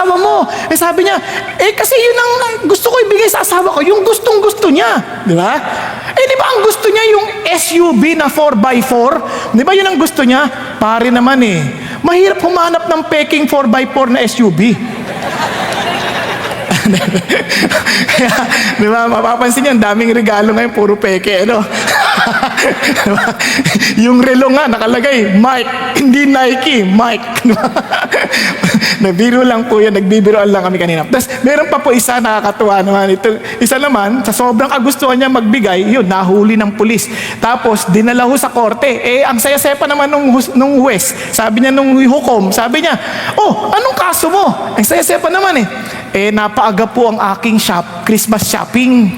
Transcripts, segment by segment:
asawa mo. Sabi niya, kasi yun ang gusto ko ibigay sa asawa ko, yung gustong-gusto niya. Di ba? Di ba ang gusto niya yung SUV na 4x4? Di ba yun ang gusto niya? Pare naman mahirap humanap ng peking 4x4 na SUV. Kaya, di ba, mapapansin niyo, ang daming regalo ngayon, puro peke, Yung relo nga, nakalagay, Mike, hindi Nike, Mike. Nagbiro lang po yan, nagbibiroan lang kami kanina. Tapos, meron pa po isa, nakakatuwa naman. Ito, isa naman, sa sobrang kagustuhan niya magbigay, yun, nahuli ng pulis. Tapos, dinala ho sa korte. ang saya-saya pa naman nung huwes. Sabi niya nung hukom, sabi niya, anong kaso mo? Ang saya-saya pa naman napaaga po ang aking Christmas shopping.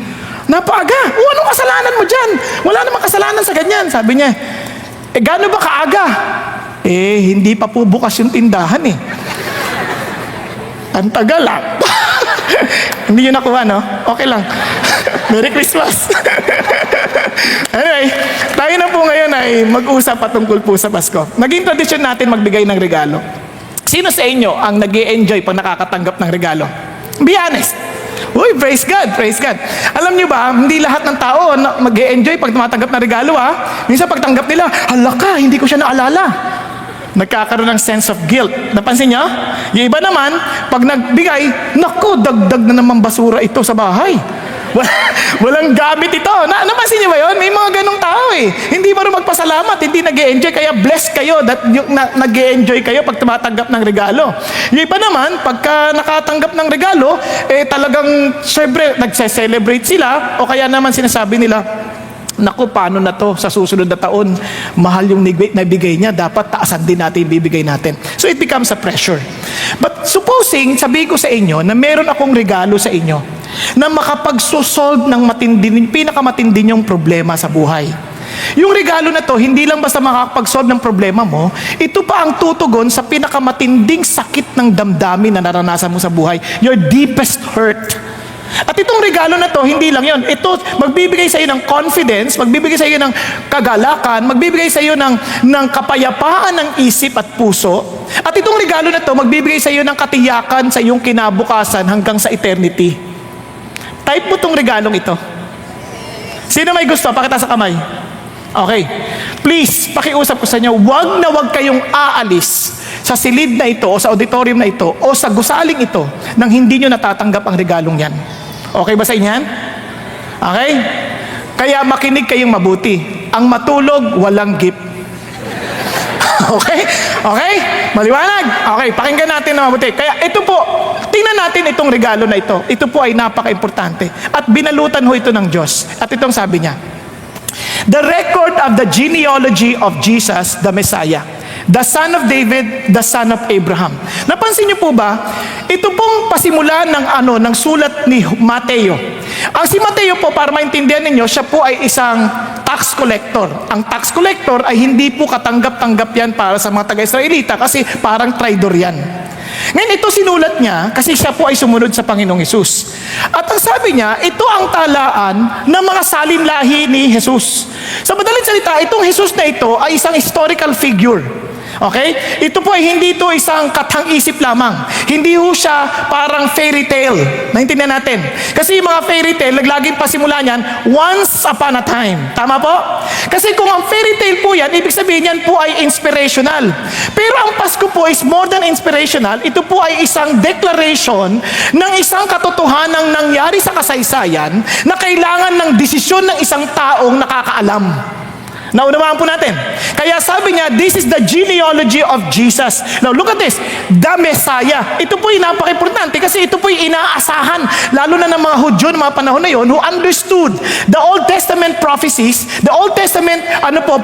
Napaaga? Anong kasalanan mo dyan? Wala namang kasalanan sa ganyan. Sabi niya, gaano ba kaaga? Hindi pa po bukas yung tindahan Ang tagal Hindi yun nakuha, no? Okay lang. Merry Christmas. Anyway, tayo na po ngayon ay mag-usap patungkol po sa Pasko. Naging tradisyon natin magbigay ng regalo. Sino sa inyo ang nag-i-enjoy pag nakakatanggap ng regalo? Be honest. Uy, praise God, praise God. Alam niyo ba, hindi lahat ng tao mag-i-enjoy pag tumatanggap ng regalo, Minsan pagtanggap nila, hala ka, hindi ko siya naalala. Nagkakaroon ng sense of guilt. Napansin niyo? Yung iba naman, pag nagbigay, naku, dagdag na naman basura ito sa bahay. Walang gamit ito. Napansin niyo ba yun? May mga ganong tao Hindi ba rin magpasalamat, hindi nag-e-enjoy, kaya blessed kayo that nag-e-enjoy kayo pag tumatanggap ng regalo. Yung iba naman, pagka nakatanggap ng regalo, talagang, syempre, nagse-celebrate sila, o kaya naman sinasabi nila, naku, paano na to sa susunod na taon? Mahal yung nabigay niya, dapat taasan din natin yung bibigay natin. So it becomes a pressure. But supposing, sabi ko sa inyo, na meron akong regalo sa inyo, na makapagsosolve ng pinakamatindi niyong problema sa buhay. Yung regalo na to, hindi lang basta makakapag-solve ng problema mo, ito pa ang tutugon sa pinakamatinding sakit ng damdamin na naranasan mo sa buhay. Your deepest hurt. At itong regalo na to, hindi lang yon. Ito, magbibigay sa iyo ng confidence, magbibigay sa iyo ng kagalakan, magbibigay sa iyo ng kapayapaan ng isip at puso. At itong regalo na to, magbibigay sa iyo ng katiyakan sa iyong kinabukasan hanggang sa eternity. Type mo tong regalong ito. Sino may gusto? Pakita sa kamay. Okay. Please, pakiusap ko sa inyo, wag na wag kayong aalis sa silid na ito o sa auditorium na ito o sa gusaling ito nang hindi nyo natatanggap ang regalong yan. Okay ba sa inyo yan? Okay? Kaya makinig kayong mabuti. Ang matulog, walang gift. Okay? Okay? Maliwanag? Okay, pakinggan natin na mabuti. Kaya ito po, tingnan natin itong regalo na ito. Ito po ay napaka-importante. At binalutan ho ito ng Diyos. At itong sabi niya, the record of the genealogy of Jesus, the Messiah, the son of David, the son of Abraham. Napansin niyo po ba? Ito pong pasimula ng sulat ni Mateo. Ang si Mateo po, para maintindihan ninyo, siya po ay isang tax collector. Ang tax collector ay hindi po katanggap-tanggap yan para sa mga taga-Israelita kasi parang traidor yan. Ngayon ito sinulat niya kasi siya po ay sumunod sa Panginoong Hesus. At ang sabi niya, ito ang talaan ng mga salinlahi ni Jesus. Sa madaling salita, itong Jesus na ito ay isang historical figure. Okay? Ito po ay hindi ito isang katang-isip lamang. Hindi ho siya parang fairy tale. Naintindihan natin. Kasi yung mga fairy tale, naglaging pasimula niyan, once upon a time. Tama po? Kasi kung ang fairy tale po yan, ibig sabihin yan po ay inspirational. Pero ang Pasko po is more than inspirational. Ito po ay isang declaration ng isang katotohanang nangyari sa kasaysayan na kailangan ng desisyon ng isang taong nakakaalam. Naunawaan po natin. Kaya sabi niya, this is the genealogy of Jesus. Now look at this, the Messiah. Ito po ay napaka-importante kasi ito po ay inaasahan, lalo na ng mga Hudyo ng mga panahon na yon who understood the Old Testament prophecies, the Old Testament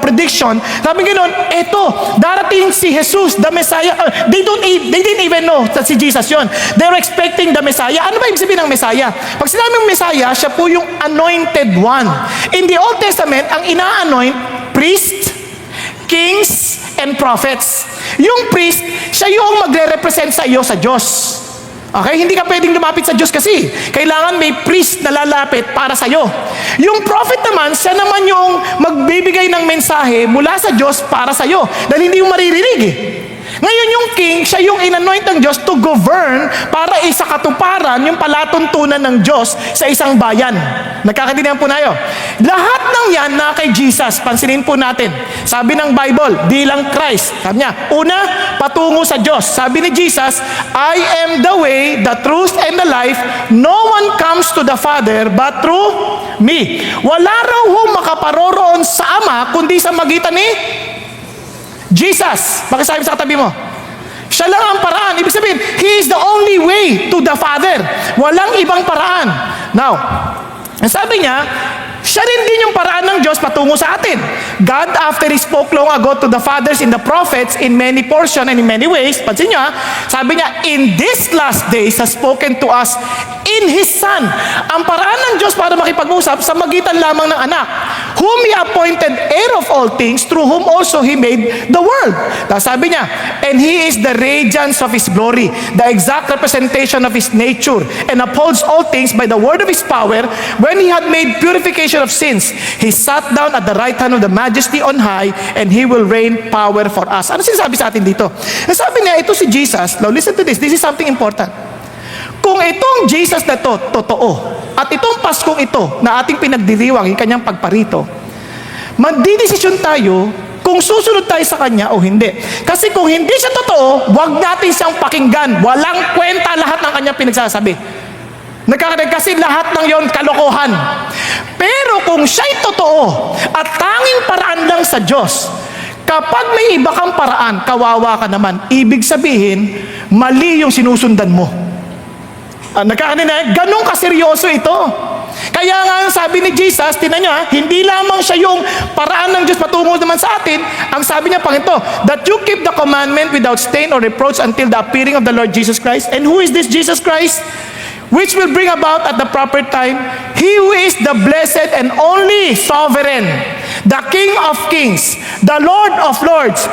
prediction. Sabi ganoon, ito, darating si Jesus, the Messiah. They didn't even know that si Jesus yon. They were expecting the Messiah. Ano ba ibig sabihin ng Messiah? Pag sinabing Messiah, siya po yung anointed one. In the Old Testament, ang ina-anoint priest, kings, and prophets. Yung priest, siya yung magre-represent sa iyo sa Diyos. Okay? Hindi ka pwedeng lumapit sa Diyos kasi kailangan may priest na lalapit para sa iyo. Yung prophet naman, siya naman yung magbibigay ng mensahe mula sa Diyos para sa iyo. Dahil hindi yung maririnig Ngayon yung king, siya yung inanoint ng Diyos to govern para isa katuparan yung palatuntunan ng Diyos sa isang bayan. Nagkakaintindihan po tayo. Lahat ng yan na kay Jesus, pansinin po natin. Sabi ng Bible, bilang Christ. Sabi niya, una, patungo sa Diyos. Sabi ni Jesus, I am the way, the truth, and the life. No one comes to the Father but through me. Wala raw makaparoroon sa Ama kundi sa magitan ni Jesus. Pakisabi sa katabi mo. Siya lang ang paraan. Ibig sabihin, He is the only way to the Father. Walang ibang paraan. Now, sabi niya, siya rin din yung paraan ng Diyos patungo sa atin. God, after He spoke long ago to the fathers in the prophets in many portion and in many ways, pansin niyo sabi niya, in this last days has spoken to us in His Son. Ang paraan ng Diyos para makipag-usap sa magitan lamang ng anak, whom He appointed heir of all things, through whom also He made the world. Tapos sabi niya, and He is the radiance of His glory, the exact representation of His nature, and upholds all things by the word of His power. When He had made purification of sins, He sat down at the right hand of the Majesty on high, and He will rain power for us. Ano sinasabi sa atin dito? Sabi niya, ito si Jesus. Now listen to this. This is something important. Kung itong Jesus na to, totoo, at itong Paskong ito na ating pinagdiriwang, yung kanyang pagparito, magdidesisyon tayo kung susunod tayo sa Kanya o hindi. Kasi kung hindi siya totoo, wag natin siyang pakinggan. Walang kwenta lahat ng kanyang pinagsasabi. Nagkakaroon kasi lahat ng yon kalokohan. Pero kung siya'y totoo at tanging paraan lang sa Diyos, kapag may iba kang paraan, kawawa ka naman. Ibig sabihin, mali yung sinusundan mo. Ganun kaseryoso ito. Kaya nga sabi ni Jesus, tinan niyo hindi lamang siya yung paraan ng Diyos patungo naman sa atin. Ang sabi niya pang ito, that you keep the commandment without stain or reproach until the appearing of the Lord Jesus Christ. And who is this Jesus Christ? Which will bring about at the proper time, He who is the blessed and only sovereign, the King of kings, the Lord of lords,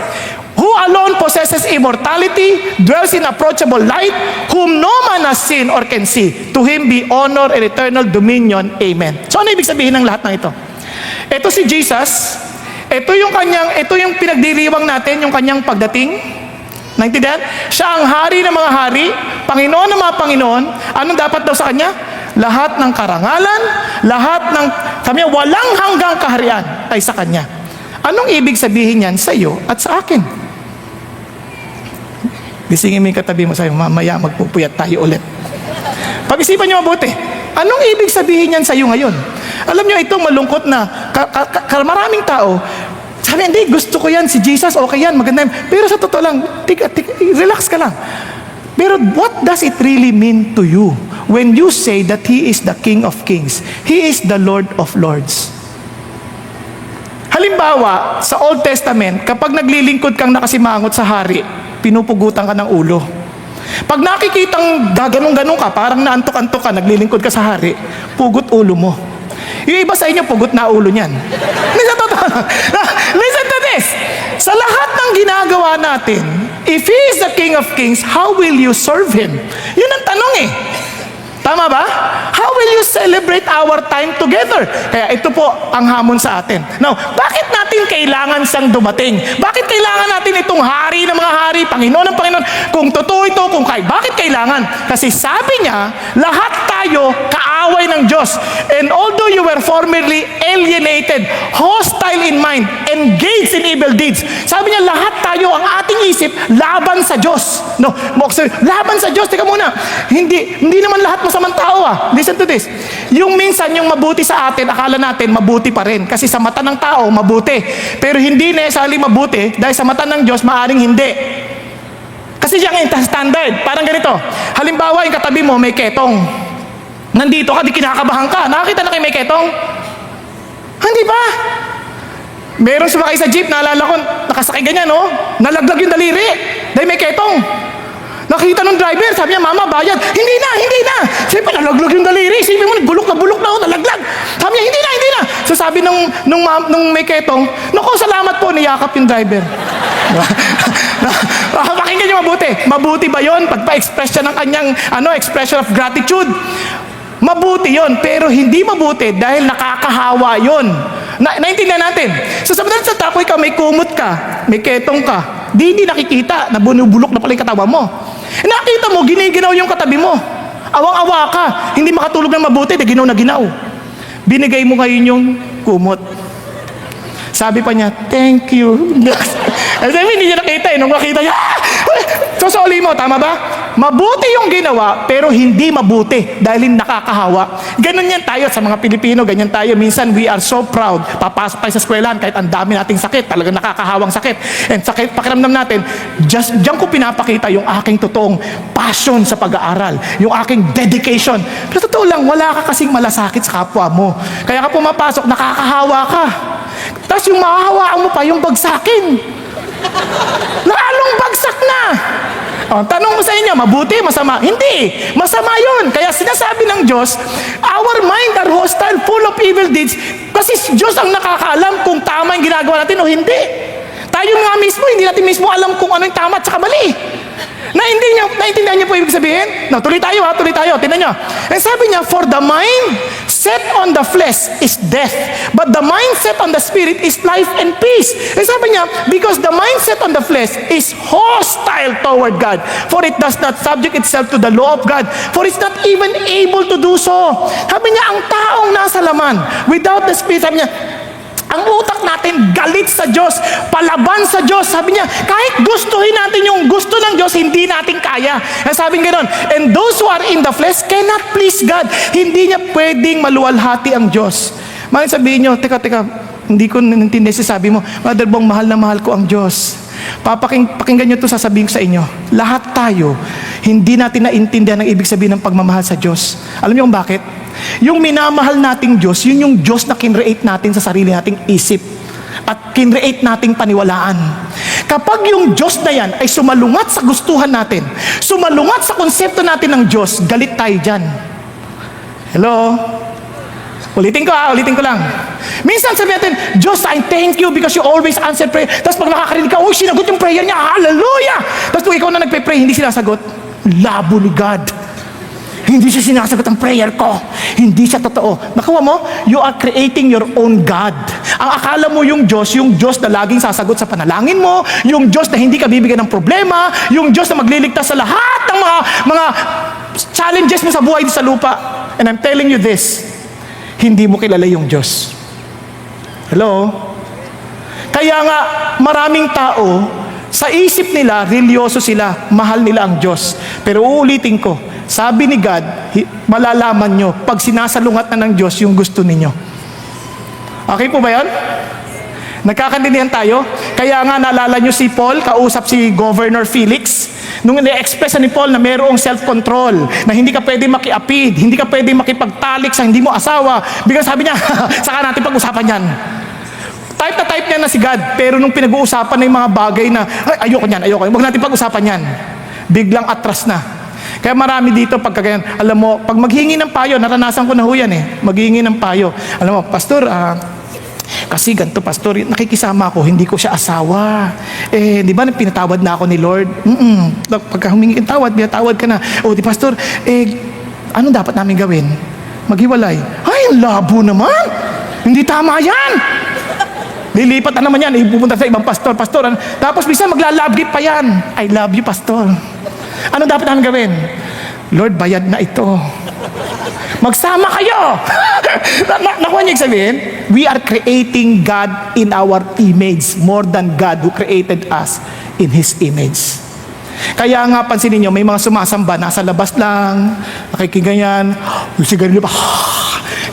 who alone possesses immortality, dwells in approachable light, whom no man has seen or can see. To Him be honor and eternal dominion. Amen. So ano ibig sabihin ng lahat ng ito? Ito si Jesus, ito yung pinagdiriwang natin, yung kanyang pagdating. Naintindihan? Siya ang hari ng mga hari, Panginoon ng mga Panginoon. Anong dapat daw sa Kanya? Lahat ng karangalan, lahat ng, sabi niya, walang hanggang kaharian ay sa Kanya. Anong ibig sabihin yan sa iyo at sa akin? Gisingin mo yung katabi mo, sabi, mamaya magpupuyat tayo ulit. Pag-isipan niyo mabuti, anong ibig sabihin yan sa iyo ngayon? Alam niyo, itong malungkot na maraming tao, sabi, hindi, gusto ko yan, si Jesus, okay yan, maganda yan. Pero sa totoo lang, relax ka lang. Pero what does it really mean to you when you say that He is the King of kings? He is the Lord of lords. Halimbawa, sa Old Testament, kapag naglilingkod kang nakasimangot sa hari, pinupugutan ka ng ulo. Pag nakikitang gaganong-ganong ka, parang naantok-antok ka, naglilingkod ka sa hari, pugot ulo mo. Yung iba sa inyo, pugot na ulo niyan. Listen to this. Sa lahat ng ginagawa natin, if He is the King of kings, how will you serve Him? Yun ang tanong eh. Tama ba? How will you celebrate our time together? Kaya ito po ang hamon sa atin. Now, bakit natin kailangan siyang dumating? Bakit kailangan natin itong hari ng mga hari, Panginoon ng Panginoon? Kung totoo ito, bakit kailangan? Kasi sabi niya, lahat tayo kaaway ng Diyos. And although you were formerly alienated, hostile in mind, engaged in evil deeds, sabi niya, lahat tayo, ang ating isip, laban sa Diyos. No, laban sa Diyos. Teka muna, hindi naman lahat masamang tao Listen to this. Yung minsan yung mabuti sa atin, akala natin mabuti pa rin. Kasi sa mata ng tao, mabuti. Pero hindi necessarily mabuti dahil sa mata ng Diyos, maaring hindi. Kasi yung standard, parang ganito. Halimbawa, yung katabi mo may ketong. Nandito ka, di kinakabahan ka. Nakakita na kayo may ketong? Hindi ba? Meron sumakay sa jeep, naalala ko, nakasakay ganyan, no? Nalaglag yung daliri. Dahil may ketong. Nakita ng driver, sabi niya, mama, bayad. Hindi na. Sabi pa, nalaglag yung daliri. Sabi mo, bulok na, nalaglag. Sabi niya, hindi na. So sabi nung may ketong, naku, salamat po, niyakap yung driver. Pakinggan niyo mabuti. Mabuti ba yon? Pagpa-express siya ng kanyang expression of gratitude. Mabuti yon, pero hindi mabuti dahil nakakahawa yon. Naintindihan natin. So sabi natin sa tapo, ikaw may kumot ka, may ketong ka, Hindi nakikita na bunubulok na pala yung katawan mo. Nakita mo, giniginaw yung katabi mo. Awang-awa ka, hindi makatulog ng mabuti, ginaw na ginaw. Binigay mo ngayon yung kumot. Sabi pa niya, thank you. Sabi, hindi niya nakita nung nakita niya, susuli mo, tama ba? Mabuti yung ginawa, pero hindi mabuti dahil nakakahawa. Ganun yan tayo sa mga Pilipino, ganyan tayo. Minsan, we are so proud. Papasok tayo sa eskwelahan kahit ang dami nating sakit, talagang nakakahawang sakit. And sakit, pakiramdam natin, diyan ko pinapakita yung aking totoong passion sa pag-aaral, yung aking dedication. Pero totoo lang, wala ka kasing malasakit sa kapwa mo. Kaya ka pumapasok, nakakahawa ka. Tapos yung mahahawaan mo pa, yung bagsakin. Lalong bagsak na. Tanong mo sa inyo, mabuti, masama? Hindi, masama yun. Kaya sinasabi ng Diyos, our mind are hostile, full of evil deeds. Kasi Diyos ang nakakaalam kung tama yung ginagawa natin o hindi. Tayo nga mismo, hindi natin mismo alam kung ano yung tama at saka mali. Naintindihan niyo po ibig sabihin? No, tuloy tayo. Tingnan niyo. And sabi niya, for the mind set on the flesh is death, but the mind set on the spirit is life and peace. And sabi niya, because the mind set on the flesh is hostile toward God, for it does not subject itself to the law of God, for it's not even able to do so. Sabi niya, ang taong nasa laman, without the spirit, sabi niya, ang utak natin galit sa Diyos, palaban sa Diyos. Sabi niya, kahit gustuhin natin yung gusto ng Diyos, hindi natin kaya. Sabi nga gano'n, and those who are in the flesh cannot please God. Hindi niya pwedeng maluwalhati ang Diyos. Maaaring sabihin niyo, teka, hindi ko naintindihan sabi mo, Mother Bong, mahal na mahal ko ang Diyos. Pakinggan niyo ito, sasabihin ko sa inyo. Lahat tayo, hindi natin naintindihan ang ibig sabihin ng pagmamahal sa Diyos. Alam niyo kung bakit? Yung minamahal nating Diyos, yun yung Diyos na kinreate natin sa sarili nating isip at kinreate nating paniwalaan. Kapag yung Diyos na yan ay sumalungat sa gustuhan natin, sumalungat sa konsepto natin ng Diyos, galit tayo dyan. Hello? Ulitin ko lang. Minsan sabi natin, Diyos, I thank you because you always answer prayer. Tapos pag nakakarinig ka, sinagot yung prayer niya, hallelujah! Tapos kung ikaw na nagpe-pray, hindi sinasagot. Labo ni God. Hindi siya sinasagot ang prayer ko. Hindi siya totoo. Nakuha mo? You are creating your own God. Ang akala mo yung Diyos na laging sasagot sa panalangin mo, yung Diyos na hindi ka bibigyan ng problema, yung Diyos na magliligtas sa lahat ng mga challenges mo sa buhay sa lupa. And I'm telling you this, hindi mo kilala yung Diyos. Hello? Kaya nga, maraming tao, sa isip nila, religyoso sila, mahal nila ang Diyos. Pero uulitin ko, sabi ni God, malalaman nyo pag sinasalungat na ng Diyos yung gusto ninyo. Okay po ba yan? Nagkakaintindihan tayo? Kaya nga naalala nyo si Paul, kausap si Governor Felix, nung i-express ni Paul na mayroong self-control, na hindi ka pwede makiapid, hindi ka pwede makipagtalik sa hindi mo asawa. Biglang sabi niya, saka natin pag-usapan yan. Type niya na si God, pero nung pinag-uusapan na yung mga bagay na, ayoko niyan, huwag natin pag-usapan yan. Biglang atras na. Kaya marami dito pagkagayan, alam mo, pag maghingi ng payo, naranasan ko na ho yan maghingi ng payo. Alam mo, Pastor, kasi ganito, Pastor, nakikisama ako, hindi ko siya asawa. Di ba, pinatawad na ako ni Lord? Pagka humingi ng tawad, pinatawad ka na. Di Pastor, ano dapat namin gawin? Maghiwalay. Ay, ang labo naman! Hindi tama yan! Lilipat na naman yan, ipupunta sa ibang pastor. Tapos bisa magla-love gift pa yan. I love you, Pastor. Ano dapat namin gawin? Lord, bayad na ito. Magsama kayo! Nakuha niyo sabihin? We are creating God in our image more than God who created us in His image. Kaya nga, pansinin niyo, may mga sumasamba, nasa labas lang, nakikiganyan, sigarilyo pa,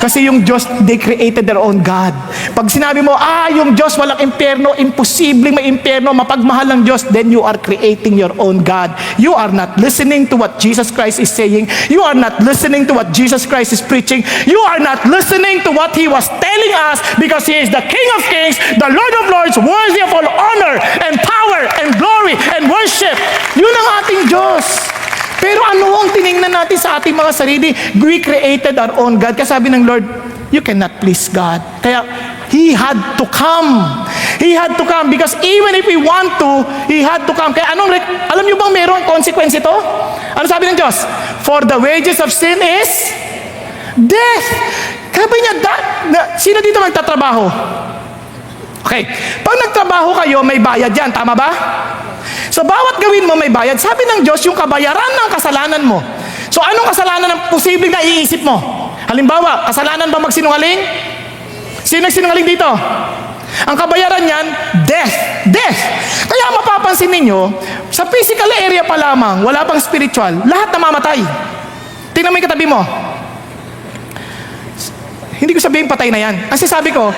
kasi yung Diyos, they created their own God. Pag sinabi mo, yung Diyos walang impyerno, imposibleng may impyerno, mapagmahal ng Diyos, then you are creating your own God. You are not listening to what Jesus Christ is saying. You are not listening to what Jesus Christ is preaching. You are not listening to what He was telling us, because He is the King of Kings, the Lord of Lords, worthy of all honor and power and glory and worship. Yun ang ating Diyos. Pero ano ang tiningnan natin sa ating mga sarili? We created our own God. Kasi sabi ng Lord, you cannot please God. Kaya, He had to come. He had to come because even if we want to, He had to come. Kaya alam niyo bang mayroong consequence ito? Ano sabi ng Diyos? For the wages of sin is death. Sabi niya, sino dito magtatrabaho? Okay. Pag nagtrabaho kayo, may bayad yan. Tama ba? So bawat gawin mo may bayad. Sabi ng Diyos, yung kabayaran ng kasalanan mo. So anong kasalanan ang posibleng naiisip mo? Halimbawa, kasalanan ba magsinungaling? Sino nagsinungaling dito? Ang kabayaran niyan, death. Death. Kaya mapapansin ninyo, sa physical area pa lamang, wala pang spiritual, lahat namamatay. Tingnan mo yung katabi mo. Hindi ko sabihin patay na yan. Kasi sabi ko,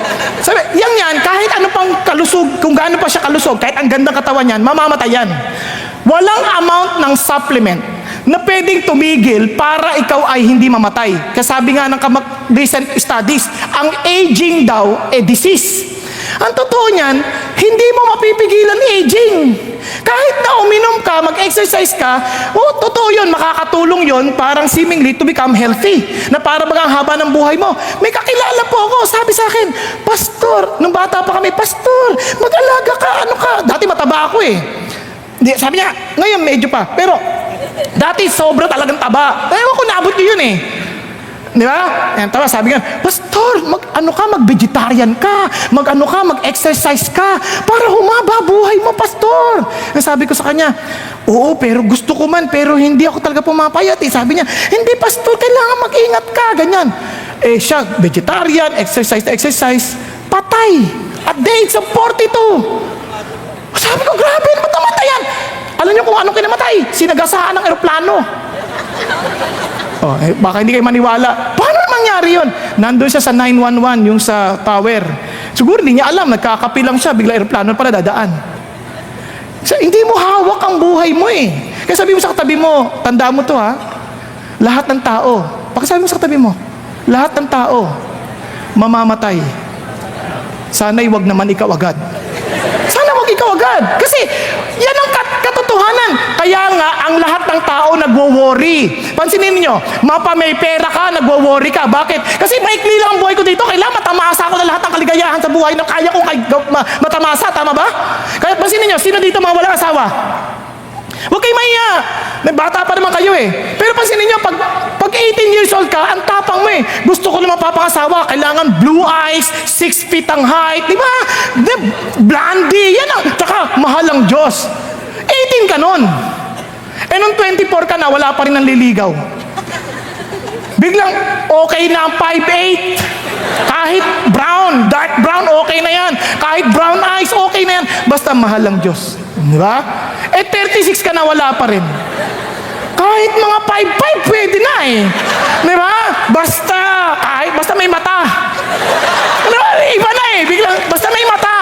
yan, kahit ano pang kalusog, kung gaano pa siya kalusog, kahit ang gandang katawan yan, mamamatay yan. Walang amount ng supplement na pwedeng tumigil para ikaw ay hindi mamatay. Kasi sabi nga ng recent studies, ang aging daw disease. Ang totoo niyan, hindi mo mapipigilan aging. Kahit na uminom ka, mag-exercise ka, totoo yun, makakatulong yun, parang seemingly to become healthy. Na para bagang haba ng buhay mo. May kakilala po ako, sabi sa akin, Pastor, nung bata pa kami, Pastor, mag-alaga ka, ano ka? Dati mataba ako eh. Sabi niya, ngayon medyo pa. Pero, dati sobra talagang taba. Ewan ko, naabot niyo yun eh. Di ba? Yan, tama, sabi nga, Pastor, mag-vegetarian ka, mag-exercise ka, para humaba buhay mo, Pastor. Sabi ko sa kanya, oo, pero gusto ko man, pero hindi ako talaga pumapayat eh. Sabi niya, hindi, Pastor, kailangan mag-ingat ka, ganyan. Eh, siya, vegetarian, exercise, patay. At the age of 42. Sabi ko, grabe, ba't namatay yan? Alam niyo kung anong kinamatay? Sinagasaan ng eroplano. Baka hindi kayo maniwala. Paano mangyari yun? Nandun siya sa 911, yung sa tower. Siguro hindi niya alam, nagkakapilang siya, bigla aeroplano pala dadaan. So, hindi mo hawak ang buhay mo eh. Kaya sabi mo sa katabi mo, tanda mo to ha, lahat ng tao, pakisabi mo sa katabi mo, lahat ng tao, mamamatay. Sana'y wag naman ikaw agad. Sana wag ikaw agad. Kasi, yan ang katotohanan. Kaya nga, ang lahat ng tao nagwo-worry. Pansinin niyo, may pera ka, nagwo-worry ka. Bakit? Kasi maikli lang ang buhay ko dito. Kailangan matamasa ko na lahat ng kaligayahan sa buhay na kaya kong matamasa. Tama ba? Kaya pansinin niyo, sino dito mga walang asawa? Huwag kayo mahiya. Bata pa naman kayo eh. Pero pansinin niyo, pag 18 years old ka, ang tapang mo eh. Gusto ko na mapapangasawa. Kailangan blue eyes, 6 feet ang height. Di ba? Blondie. Yan ang, tsaka mahal ang Diyos. 18 ka nun. Eh nung 24 ka na, wala pa rin ang liligaw. Biglang, okay na ang 5'8". Kahit brown, dark brown, okay na yan. Kahit brown eyes, okay na yan. Basta mahal ang Diyos. Di ba? Eh 36 ka na, wala pa rin. Kahit mga 5'5", pwede na eh. Di ba? Basta may mata. Diba? Iba na eh. Biglang, basta may mata.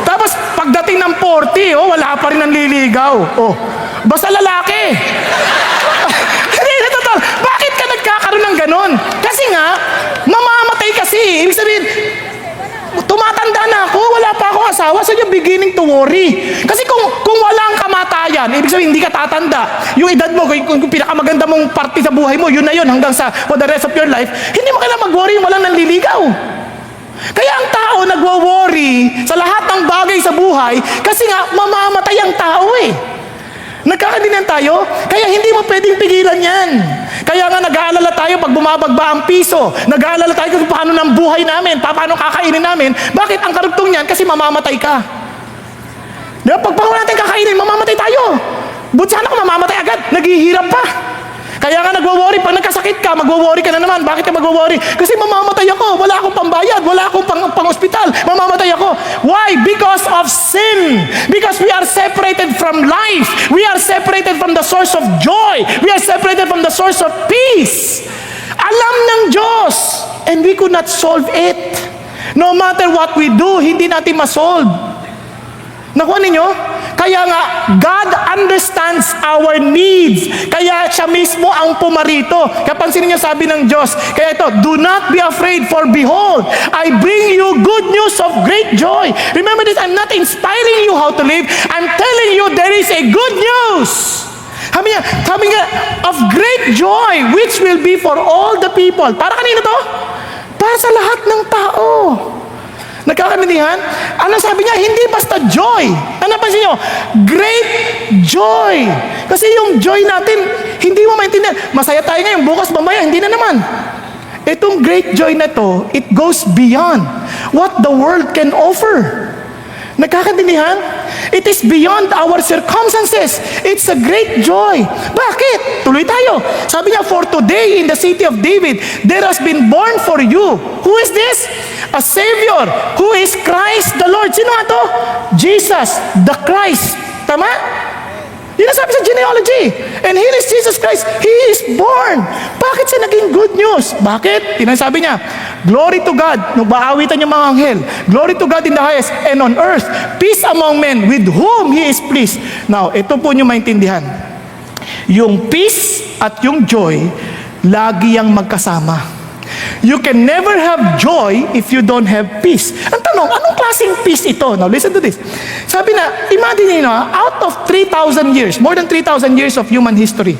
Tapos pagdating ng 40, wala pa rin ang liligaw. Basta lalaki. Hindi, totoo. Bakit ka nagkakaroon ng ganon? Kasi nga, mamamatay kasi. Ibig sabihin, tumatanda na ako, wala pa akong asawa, so you're beginning to worry. Kasi kung walang kamatayan, ibig sabihin, hindi ka tatanda. Yung edad mo, kung pinakamaganda mong parte sa buhay mo, yun na yun, hanggang sa for the rest of your life, hindi mo kailangan mag-worry, walang nanliligaw. Kaya ang tao nagwo-worry sa lahat ng bagay sa buhay kasi nga mamamatay ang tao eh. Nagkakadinan tayo, kaya hindi mo pwedeng pigilan yan. Kaya nga nag-aalala tayo pag bumabagba ang piso. Nag-aalala tayo kung paano ng buhay namin, paano kakainin namin. Bakit ang karugtong niyan? Kasi mamamatay ka. Diba? Pag natin kakainin, mamamatay tayo. Buti sana kung mamamatay agad, naghihirap pa. Kaya nga nagwo-worry, pag nagkasakit ka, magwo-worry ka na naman. Bakit ka magwo-worry? Kasi mamamatay ako, wala akong pambayad, wala akong pang-ospital, mamamatay ako. Why? Because of sin. Because we are separated from life. We are separated from the source of joy. We are separated from the source of peace. Alam ng Diyos. And we could not solve it. No matter what we do, hindi natin ma-solve. Nakuha ninyo? Kaya nga, God understands our needs. Kaya siya mismo ang pumarito. Kaya pansinin niyo sabi ng Diyos. Kaya ito, do not be afraid, for behold, I bring you good news of great joy. Remember this, I'm not inspiring you how to live. I'm telling you there is a good news. Sabi niya, of great joy, which will be for all the people. Para kanino to? Para sa lahat ng tao. Nagkakaintindihan? Ano sabi niya? Hindi basta joy. Ano pansin niyo? Great joy. Kasi yung joy natin, hindi mo maintindihan. Masaya tayo ngayon, bukas mamaya, hindi na naman. Itong great joy na to, it goes beyond what the world can offer. Nagkakaintindihan? It is beyond our circumstances. It's a great joy. Bakit? Tuloy tayo. Sabi niya, for today in the city of David, there has been born for you. Who is this? A Savior. Who is Christ the Lord. Sino nga to? Jesus, the Christ. Tama? Yun ang sabi sa genealogy. And here is Jesus Christ. He is born. Bakit siya naging good news? Bakit? Tinasabi niya, glory to God. Nung baawitan yung mga anghel. Glory to God in the highest. And on earth, peace among men with whom He is pleased. Now, ito po yung maintindihan. Yung peace at yung joy, lagi yang magkasama. You can never have joy if you don't have peace. Ang tanong, anong klaseng peace ito? Now, listen to this. Sabi na, imagine nyo, out of 3,000 years, more than 3,000 years of human history,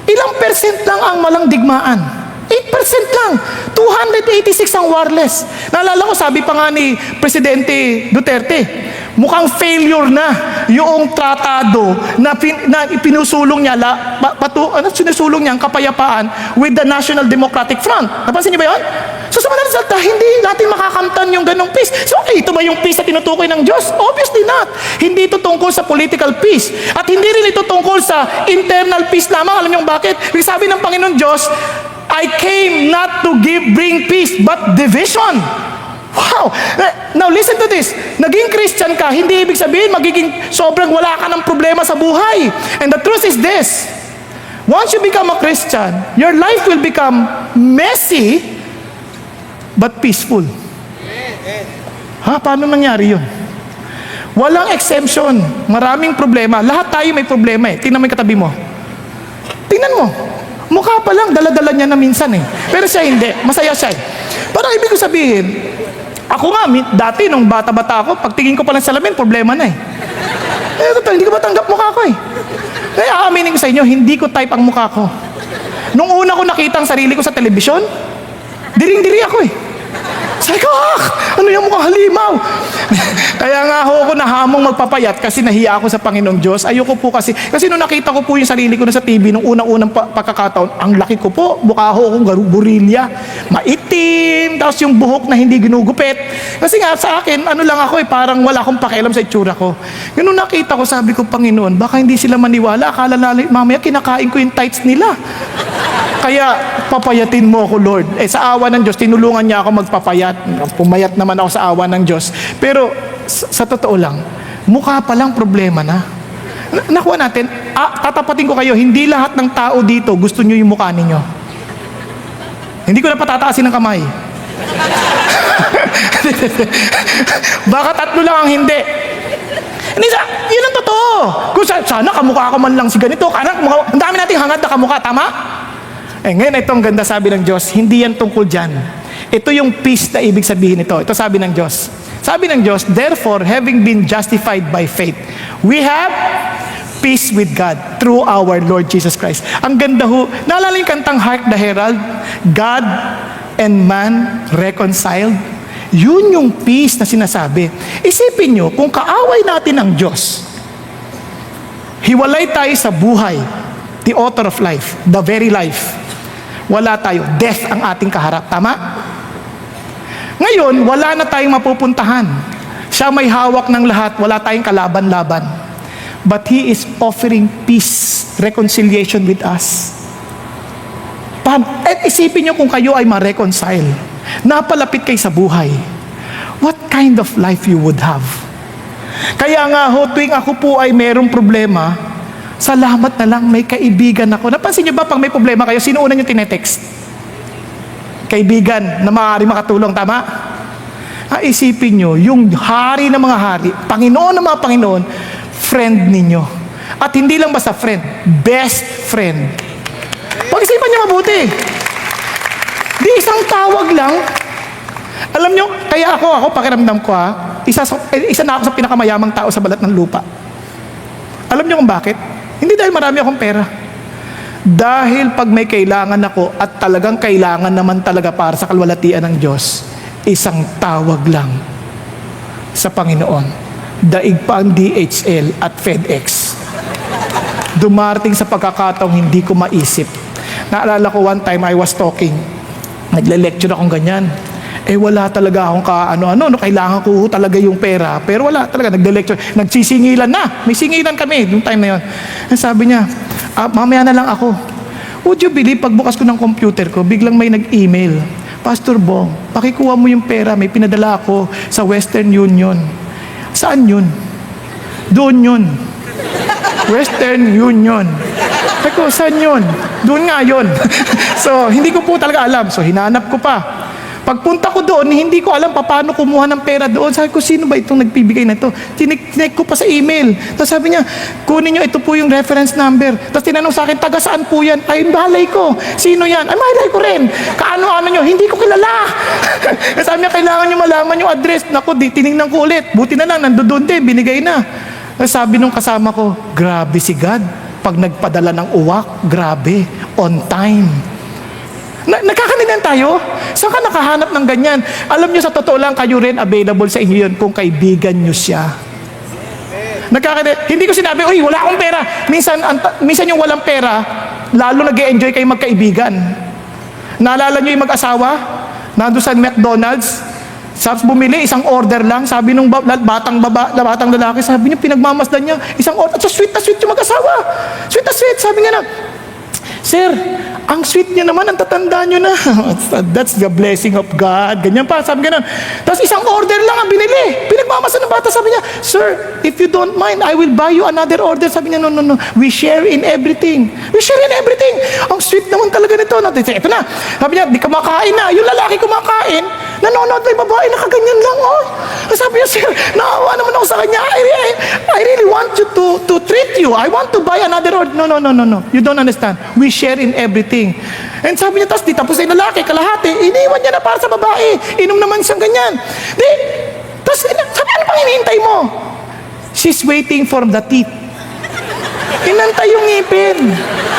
ilang percent lang ang malang digmaan? 8% lang. 286 ang warless. Naalala ko, sabi pa nga ni Presidente Duterte, mukhang failure na yung tratado na pinusulong niya, sinusulong niya ang kapayapaan with the National Democratic Front. Napansin niyo ba yun? So sa mga resulta, hindi natin makakamtan yung ganong peace. So okay, ito ba yung peace na tinutukoy ng Diyos? Obviously not. Hindi ito tungkol sa political peace. At hindi rin ito tungkol sa internal peace lamang. Alam niyo bakit? Sabi ng Panginoon Diyos, I came not to bring peace, but division. Wow! Now listen to this. Naging Christian ka, hindi ibig sabihin magiging sobrang wala ka ng problema sa buhay. And the truth is this. Once you become a Christian, your life will become messy, but peaceful. Ha? Paano nangyari yun? Walang exemption. Maraming problema. Lahat tayo may problema eh. Tingnan mo yung katabi mo. Tingnan mo. Mukha pa lang, dala-dala niya na minsan eh. Pero siya hindi. Masaya siya eh. Parang ibig ko sabihin, ako nga, dati nung bata-bata ako, pagtingin ko pa lang sa salamin, problema na eh. Total, hindi ko matanggap mukha ko eh. Kaya aaminin ko sa inyo, hindi ko type ang mukha ko. Nung una ko nakita ang sarili ko sa telebisyon, diring-diri ako eh. Sabi ko, ano yung mukhang halimaw? Kaya nga ako nahamong magpapayat kasi nahiya ako sa Panginoong Diyos. Ayoko po kasi nung nakita ko po yung sarili ko na sa TV nung unang-unang pagkakataon, ang laki ko po, mukha ako akong burilya, maitim, tapos yung buhok na hindi ginugupit. Kasi nga sa akin, ano lang ako eh, parang wala akong pakialam sa itsura ko. Nung nakita ko, sabi ko, Panginoon, baka hindi sila maniwala, akala na mamaya kinakain ko yung tights nila. Kaya papayatin mo ako, Lord. Sa awa ng Diyos, tinulungan niya ako magpapayat. Pumayat naman ako sa awa ng Diyos. Pero sa totoo lang, mukha pa lang problema na. Nakuha natin, tatapatin ko kayo, hindi lahat ng tao dito gusto nyo yung mukha ninyo. Hindi ko na patataasin ng kamay. Baka tatlo lang ang hindi. Yun ang totoo. Kung sana kamukha ka man lang si ganito, ang dami nating hangad na kamukha, tama? Ngayon, itong ganda sabi ng Diyos, hindi yan tungkol dyan. Ito yung peace na ibig sabihin ito. Ito sabi ng Diyos. Sabi ng Diyos, therefore, having been justified by faith, we have peace with God through our Lord Jesus Christ. Ang ganda ho. Naalala yung kantang Hark the Herald? God and man reconciled. Yun yung peace na sinasabi. Isipin nyo, kung kaaway natin ang Diyos, hiwalay tayo sa buhay, the author of life, the very life. Wala tayo. Death ang ating kaharap. Tama? Ngayon, wala na tayong mapupuntahan. Siya may hawak ng lahat. Wala tayong kalaban-laban. But He is offering peace, reconciliation with us. At isipin nyo kung kayo ay ma-reconcile. Napalapit kayo sa buhay. What kind of life you would have? Kaya nga ho, tuwing ako po ay merong problema, salamat na lang, may kaibigan ako. Napansin niyo ba, pag may problema kayo, sino una niyo tinetext? Kaibigan na maaari makatulong, tama? Isipin niyo, yung hari ng mga hari, Panginoon ng mga Panginoon, friend ninyo. At hindi lang basta friend, best friend. Pag-isipan niyo mabuti. Di isang tawag lang. Alam niyo, kaya ako pakiramdam ko isa na ako sa pinakamayamang tao sa balat ng lupa. Alam niyo kung bakit? Hindi dahil marami akong pera. Dahil pag may kailangan ako at talagang kailangan naman talaga para sa kalwalatian ng Diyos, isang tawag lang sa Panginoon. Daig pa ang DHL at FedEx. Dumarating sa pagkakataong hindi ko maisip. Naalala ko one time I was talking. Nagle-lecture akong ganyan. Wala talaga akong kaano-ano, kailangan ko talaga yung pera. Pero wala talaga, nagde-lecture, nagsisingilan na. May singilan kami, noong time na yun. Sabi niya, mamaya na lang ako. Would you believe, pagbukas ko ng computer ko, biglang may nag-email, Pastor Bong, pakikuha mo yung pera, may pinadala ako sa Western Union. Saan yun? Doon yun. Western Union. Ako, saan yun? Doon nga yun. So, hindi ko po talaga alam. So, hinanap ko pa. Pagpunta ko doon, hindi ko alam paano kumuha ng pera doon. Sabi ko, sino ba itong nagbibigay na ito? Tinek ko pa sa email. Tapos sabi niya, kunin niyo, ito po yung reference number. Tapos tinanong sa akin, taga saan po yan? Ay, malay ko. Sino yan? Ay, malay ko rin. Kaano-ano niyo? Hindi ko kilala. Sabi niya, kailangan niyo malaman yung address. Naku, tinignan ko ulit. Buti na lang, nandoon din, binigay na. Tapos sabi nung kasama ko, grabe si God. Pag nagpadala ng uwak, grabe, on time. Nakakanigan tayo? Saan ka nakahanap ng ganyan? Alam nyo, sa totoo lang, kayo rin available sa inyo yun kung kaibigan nyo siya. Hindi ko sinabi, uy, wala akong pera. Minsan yung walang pera, lalo nag-e-enjoy kayo magkaibigan. Naalala nyo yung mag-asawa? Nandun sa McDonald's, sabi bumili, isang order lang. Sabi nung batang lalaki, sabi niya, pinagmamasdan niya, isang order. At sweet na sweet yung mag-asawa. Sweet na sweet. Sabi niya na, Sir, ang sweet niya naman, ang tatanda niyo na. That's the blessing of God. Ganyan pa, sabi ganun. Tapos isang order lang ang binili. Pinagmamasdan ng bata, sabi niya, Sir, if you don't mind, I will buy you another order. Sabi niya, no. We share in everything. We share in everything. Ang sweet naman talaga nito. Ito na. Sabi niya, di kumakain na. Yung lalaki kumakain, nanonood na yung babae, nakaganyan lang, oh. Sabi niya, Sir, naawa naman ako sa kanya. I really want you to treat you. I want to buy another order. No. You don't understand. We share in everything. And sabi niya, tapos yung lalaki, kalahati, iniwan niya na para sa babae. Inom naman siyang ganyan. Tapos sabi, ano pang hinihintay mo? She's waiting for the teeth. Inantay yung ngipin.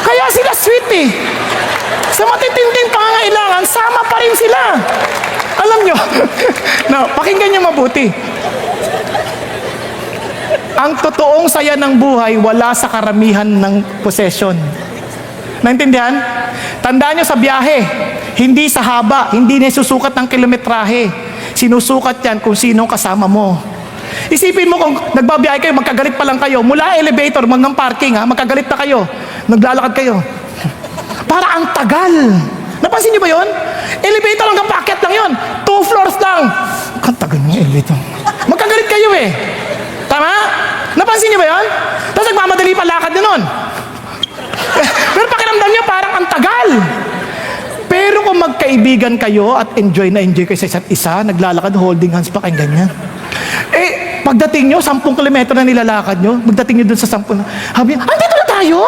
Kaya sila sweet eh. Sa matitinding pangangailangan, sama pa rin sila. Alam nyo, pakinggan nyo mabuti. Ang totoong saya ng buhay, wala sa karamihan ng possession. Naintindihan? Tandaan nyo sa biyahe, hindi sa haba, hindi nasusukat ng kilometrahe. Sinusukat yan kung sinong kasama mo. Isipin mo kung nagbabiyahe kayo, magkagalit pa lang kayo. Mula elevator, hanggang parking, magkagalit na kayo. Naglalakad kayo. Para ang tagal. Napansin nyo ba yun? Elevator hanggang packet lang yun. 2 floors lang. Ang tagal ng elevator. Magkagalit kayo eh. Tama? Napansin nyo ba yun? Tapos nagmamadali pa lakad nyo nun. Pero pakiramdam nyo parang ang tagal. Pero kung magkaibigan kayo at enjoy kayo sa isa't isa, naglalakad, holding hands pa kayong ganyan. Pagdating nyo, 10 kilometro na nilalakad nyo, magdating nyo dun sa 10 na, sabi nyo, andito na tayo?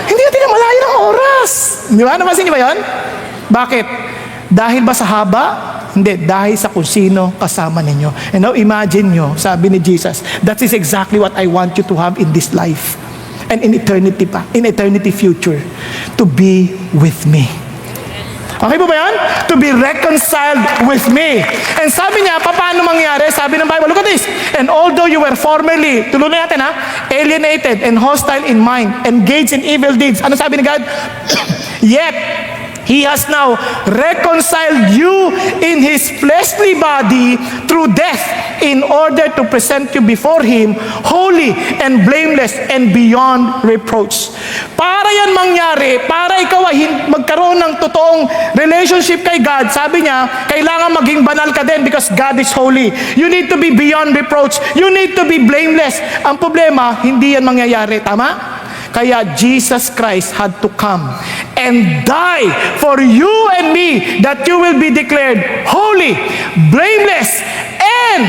Hindi natin na malayo ng oras. Di ba? Napansin nyo ba yun? Bakit? Dahil ba sa haba? Hindi, dahil sa kung sino kasama ninyo. And now imagine nyo, sabi ni Jesus, that is exactly what I want you to have in this life. And in eternity future, to be with me. Okay po ba yan? To be reconciled with me. And sabi niya, paano mangyari? Sabi ng Bible, look at this. And although you were formerly, tuloy natin alienated and hostile in mind, engaged in evil deeds. Ano sabi ni God? Yet, He has now reconciled you in His fleshly body through death in order to present you before Him holy and blameless and beyond reproach. Para yan mangyari, para ikaw ay magkaroon ng totoong relationship kay God, sabi niya, kailangan maging banal ka din because God is holy. You need to be beyond reproach. You need to be blameless. Ang problema, hindi yan mangyayari. Tama? Kaya Jesus Christ had to come and die for you and me that you will be declared holy, blameless, and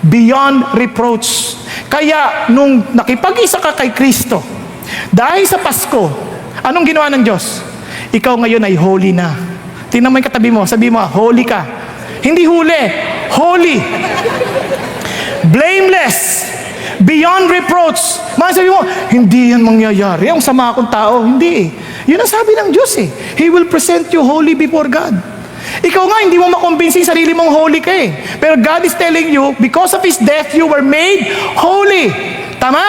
beyond reproach. Kaya nung nakipag-isa ka kay Kristo, dahil sa Pasko, anong ginawa ng Diyos? Ikaw ngayon ay holy na. Tingnan mo yung katabi mo, sabi mo, holy ka. Hindi huli, holy. Blameless. Beyond reproach. Sabi mo, hindi yan mangyayari. Ang sama akong tao. Hindi eh. Yun ang sabi ng Diyos eh. He will present you holy before God. Ikaw nga, hindi mo makumbinsi sarili mong holy ka eh. Pero God is telling you, because of His death, you were made holy. Tama?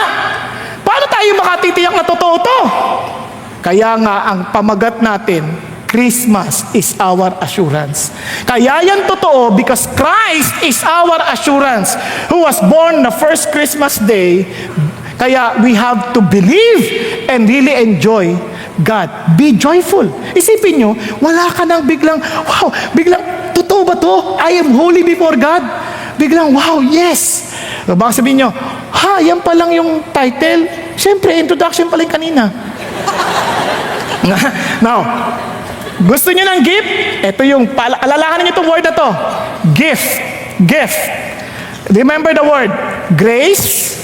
Paano tayo makatitiyak na totoo to? Kaya nga, ang pamagat natin, Christmas is our assurance. Kaya yan totoo because Christ is our assurance who was born the first Christmas day. Kaya we have to believe and really enjoy God. Be joyful. Isipin nyo, wala ka nang biglang, wow, biglang, totoo ba to? I am holy before God. Biglang, wow, yes. Baka sabihin nyo, yan pa lang yung title. Siyempre, introduction pa lang kanina. Now, gusto nyo ng gift? Ito yung, alalahanin nyo itong word na to. Gift. Gift. Remember the word. Grace,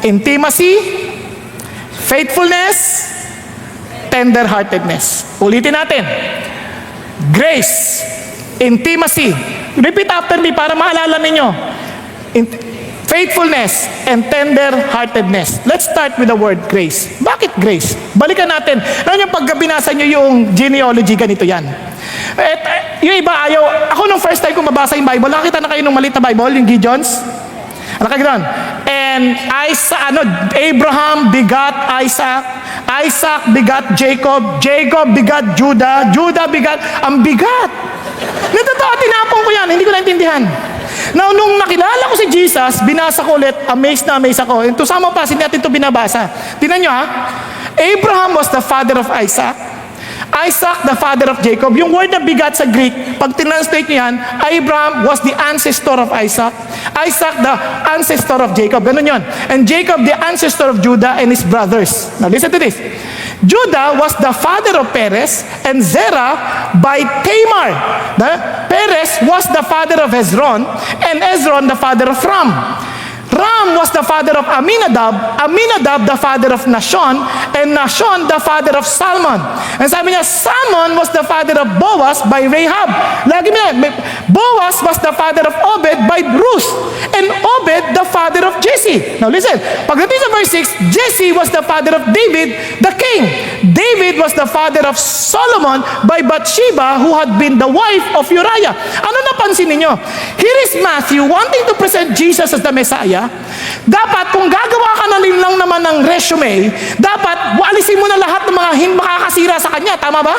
intimacy, faithfulness, tender-heartedness. Ulitin natin. Grace, intimacy. Repeat after me para maalala ninyo. Faithfulness and tender-heartedness. Let's start with the word grace. Bakit grace? Balikan natin. Alam niyo, pag binasa niyo yung genealogy, ganito yan. Yung iba ayaw. Ako nung first time ko mabasa yung Bible, nakita na kayo nung maliit na Bible, yung Gideons? Nakaganoon. And Abraham begot Isaac. Isaac begot Jacob. Jacob begot Judah. Judah begot, ang bigat. Natotoo, tinapong ko yan. Hindi ko naintindihan. Now, nung nakilala ko si Jesus, binasa ko ulit, amazed na amazed ako. And to sama pa, hindi natin ito binabasa. Tingnan nyo Abraham was the father of Isaac. Isaac, the father of Jacob. Yung word na bigat sa Greek, pag tinranslate nyo yan, Abraham was the ancestor of Isaac. Isaac, the ancestor of Jacob. Ganun yun. And Jacob, the ancestor of Judah and his brothers. Now, listen to this. Judah was the father of Perez and Zerah by Tamar. Perez was the father of Hezron and Hezron the father of Ram. Ram was the father of Aminadab, Aminadab the father of Nashon, and Nashon the father of Salmon. And sabi niya, Salmon was the father of Boaz by Rahab. Lagi niya, Boaz was the father of Obed by Ruth, and Obed the father of Jesse. Now listen, pagdating sa verse 6, Jesse was the father of David, the king. David was the father of Solomon by Bathsheba, who had been the wife of Uriah. Ano napansin niyo? Here is Matthew wanting to present Jesus as the Messiah. Dapat kung gagawa ka na lang naman ng resume, dapat alisin mo na lahat ng mga makakasira sa kanya. Tama ba?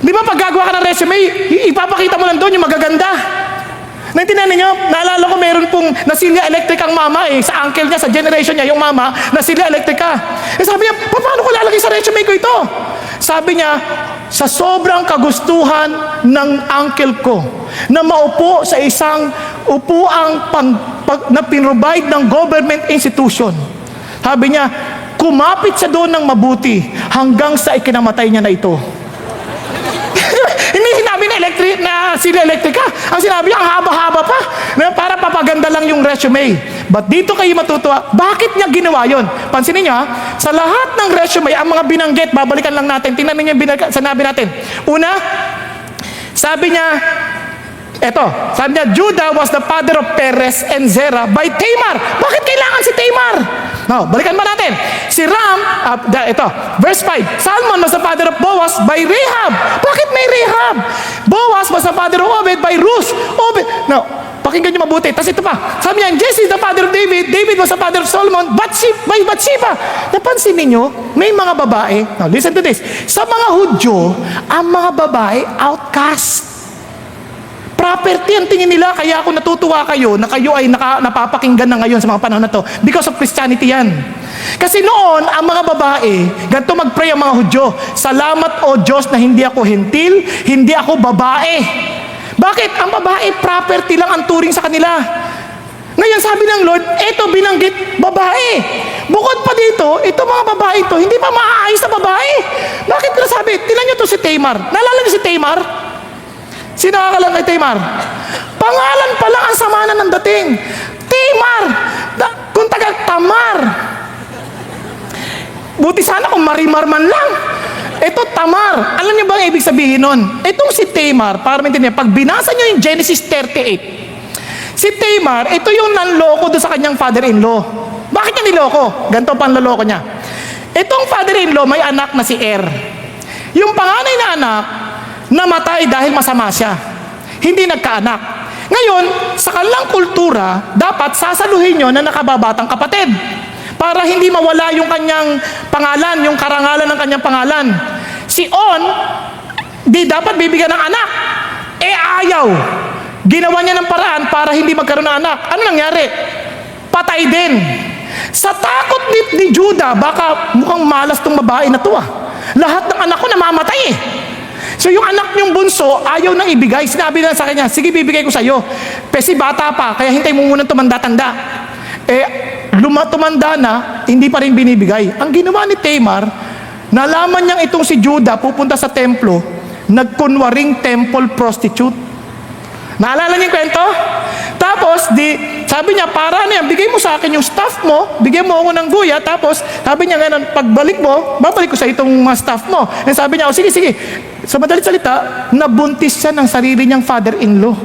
Di ba pag gagawa ka ng resume, ipapakita mo lang doon yung magaganda. Naintindihan ninyo? Naalala ko meron pong nasilya electric ang mama sa uncle niya, sa generation niya, yung mama, nasilya electric ka. Sabi niya, paano ko lalagay sa resume ko ito? Sabi niya, sa sobrang kagustuhan ng uncle ko na maupo sa isang upuang na pinrovide ng government institution. Sabi niya, kumapit siya doon ng mabuti hanggang sa ikinamatay niya na ito. Hindi sinabi na sila elektrika. Ang sinabi niya, ang haba-haba pa. Para papaganda lang yung resume. But dito kayo matutuwa, bakit niya ginawa yon? Pansinin niyo sa lahat ng resume, ang mga binanggit, babalikan lang natin. Tingnan niyo yung sinabi natin. Una, sabi niya, sabi niya, Judah was the father of Perez and Zerah by Tamar. Bakit kailangan si Tamar? No, balikan ba natin? Si Ram, verse 5, Salmon was the father of Boaz by Rahab. Bakit may Rahab? Boaz was the father of Obed by Ruth. No, pakinggan niyo mabuti. Tapos ito pa, sabi niya, Jesse is the father of David. David was the father of Solomon by Bathsheba. Napansin niyo, may mga babae. Now, listen to this. Sa mga Hudyo, ang mga babae, outcast. Property ang tingin nila, kaya ako natutuwa kayo na kayo ay napapakinggan na ngayon sa mga panahon na to. Because of Christianity yan. Kasi noon, ang mga babae, ganito mag-pray ang mga Hudyo, salamat o Diyos na hindi ako hentil, hindi ako babae. Bakit? Ang babae, property lang ang turing sa kanila. Ngayon sabi ng Lord, eto binanggit, babae. Bukod pa dito, ito mga babae ito, hindi pa maaayos sa babae. Bakit ko nasabi? Tinan niyo to si Tamar. Naalala niyo si Tamar? Sino nakakalang kay Tamar? Pangalan pa lang ang sama na ng dating. Tamar! Kung Tamar. Buti sana kung Marimar man lang. Ito Tamar. Alam niyo ba ang ibig sabihin nun? Itong si Tamar, para maintindihan, pag binasa niyo yung Genesis 38, si Tamar, ito yung nanloko doon sa kanyang father-in-law. Bakit niya niloko? Ganito panloloko niya. Itong father-in-law, may anak na si Er. Yung panganay na anak, namatay dahil masama siya. Hindi nagkaanak. Ngayon, sa kanilang kultura, dapat sasaluhin nyo na nakababatang kapatid. Para hindi mawala yung kanyang pangalan, yung karangalan ng kanyang pangalan. Si On, Di dapat bibigyan ng anak. Ayaw. Ginawa niya ng paraan para hindi magkaroon ng anak. Ano nangyari? Patay din. Sa takot ni Judah, baka mukhang malas tong babae na to Lahat ng anak ko namamatay So yung anak niyong bunso, ayaw nang ibigay. Sinabi na sa kanya, sige bibigay ko sa'yo. Kasi bata pa, kaya hintay mo muna tumanda-tanda. Tumanda na, hindi pa rin binibigay. Ang ginawa ni Tamar, nalaman niyang itong si Judah pupunta sa templo, nagkunwaring temple prostitute. Naalala niyo yung kwento? Tapos, sabi niya, para na yan, bigay mo sa akin yung staff mo, bigyan mo ako ng guya, tapos, sabi niya ganun, pagbalik mo, babalik ko sa itong mga staff mo. And sabi niya, sige, sige. Sa madalit salita, nabuntis siya ng sarili niyang father-in-law.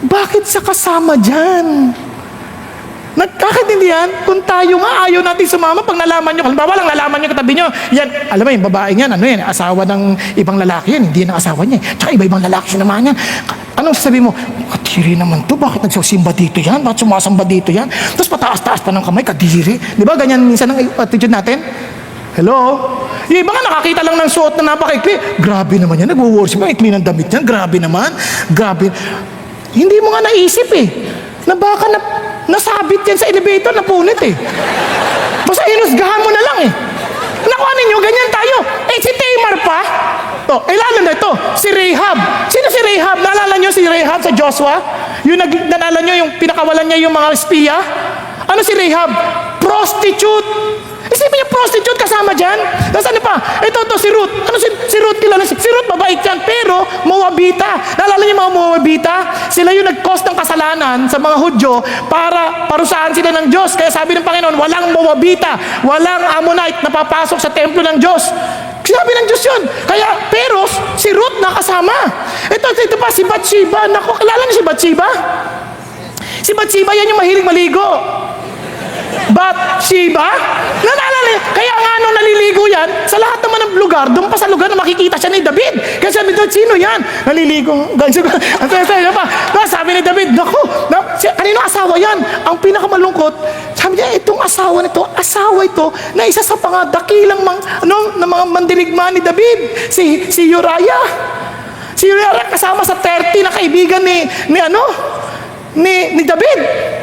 Bakit siya kasama dyan? Nagkakaintindihan, kung tayo nga ayaw natin sumama pag nalaman nyo, halimbawa lang nalaman nyo katabi nyo, yan, alam mo yung babae yan, asawa ng ibang lalaki yan, hindi na asawa niya. Tsaka iba-ibang lalaki siya naman yan. Anong sasabihin mo? Kadiri naman to, bakit nagsasimba dito yan? Bakit sumasamba dito yan? Tapos pataas-taas pa ng kamay, kadiri. Di ba ganyan minsan ang attitude natin? Hello? Yung iba nga nakakita lang ng suot na napakaikli. Grabe naman yan, nag-worship, ang ikli ng damit yan, grabe naman, grabe. Hindi mo nga naisip na baka nasabit yan sa elevator, napunit Basta inusgahan mo na lang Nakuha ninyo, ganyan tayo. Si Tamar pa. Lalo na ito, si Rahab. Sino si Rahab? Naalala nyo si Rahab sa Joshua? Naalala nyo yung pinakawalan niya yung mga espiya? Ano si Rahab? Prostitute. Isipin niyo, prostitute kasama dyan? Tapos ano pa? Ito, si Ruth. Ano si Ruth? Kilala si Ruth, mabait yan. Pero, Moabita. Naalala niyo mga Moabita? Sila yung nag-cause ng kasalanan sa mga Hudyo para parusahan sila ng Diyos. Kaya sabi ng Panginoon, walang Moabita, walang Ammonite na papasok sa templo ng Diyos. Sinabi ng Diyos yun. Kaya, pero, si Ruth nakasama. Ito pa, si Bathsheba. Naku, kilala niyo si Bathsheba? Si Bathsheba, yan yung mahilig maligo. Bathsheba? Naalala, kaya nga nung naliligo yan, sa lahat naman ng lugar, doon pa sa lugar na makikita siya ni David. Kaya sabi doon, sino yan? Naliligo. Sabi ni David, naku, kanino asawa yan? Ang pinakamalungkot, sabi niya, itong asawa ito, na isa sa dakilang na mga mandirigma ni David, si Uriah. Si Uriah kasama sa 30 na kaibigan ni David.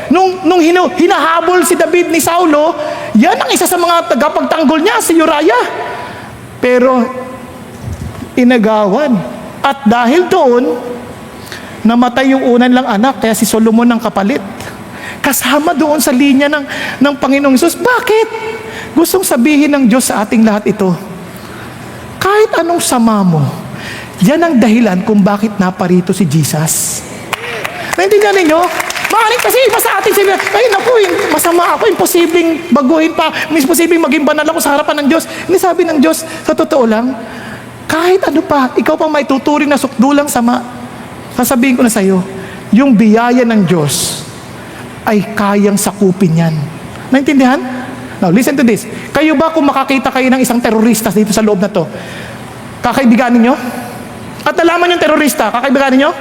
Nung hinahabol si David ni Saulo, yan ang isa sa mga tagapagtanggol niya, si Uriah. Pero, inagawan. At dahil doon, namatay yung unan lang anak, kaya si Solomon ang kapalit. Kasama doon sa linya ng Panginoong Hesus. Bakit? Gustong sabihin ng Diyos sa ating lahat ito, kahit anong sama mo, yan ang dahilan kung bakit naparito si Jesus. Naintindihan ninyo? Maaaring kasi iba sa atin sila, masama ako, imposibleng baguhin pa, imposibleng maging banal ako sa harapan ng Diyos. Hindi, sabi ng Diyos, sa totoo lang, kahit ano pa, ikaw pa may tuturing na sukdulang sama, sasabihin ko na sa iyo, yung biyaya ng Diyos ay kayang sakupin yan. Naintindihan? Now, listen to this. Kayo ba kung makakita kayo ng isang terorista dito sa loob na to, kakaibigan ninyo? At nalaman yung terorista, kakaibigan ninyo?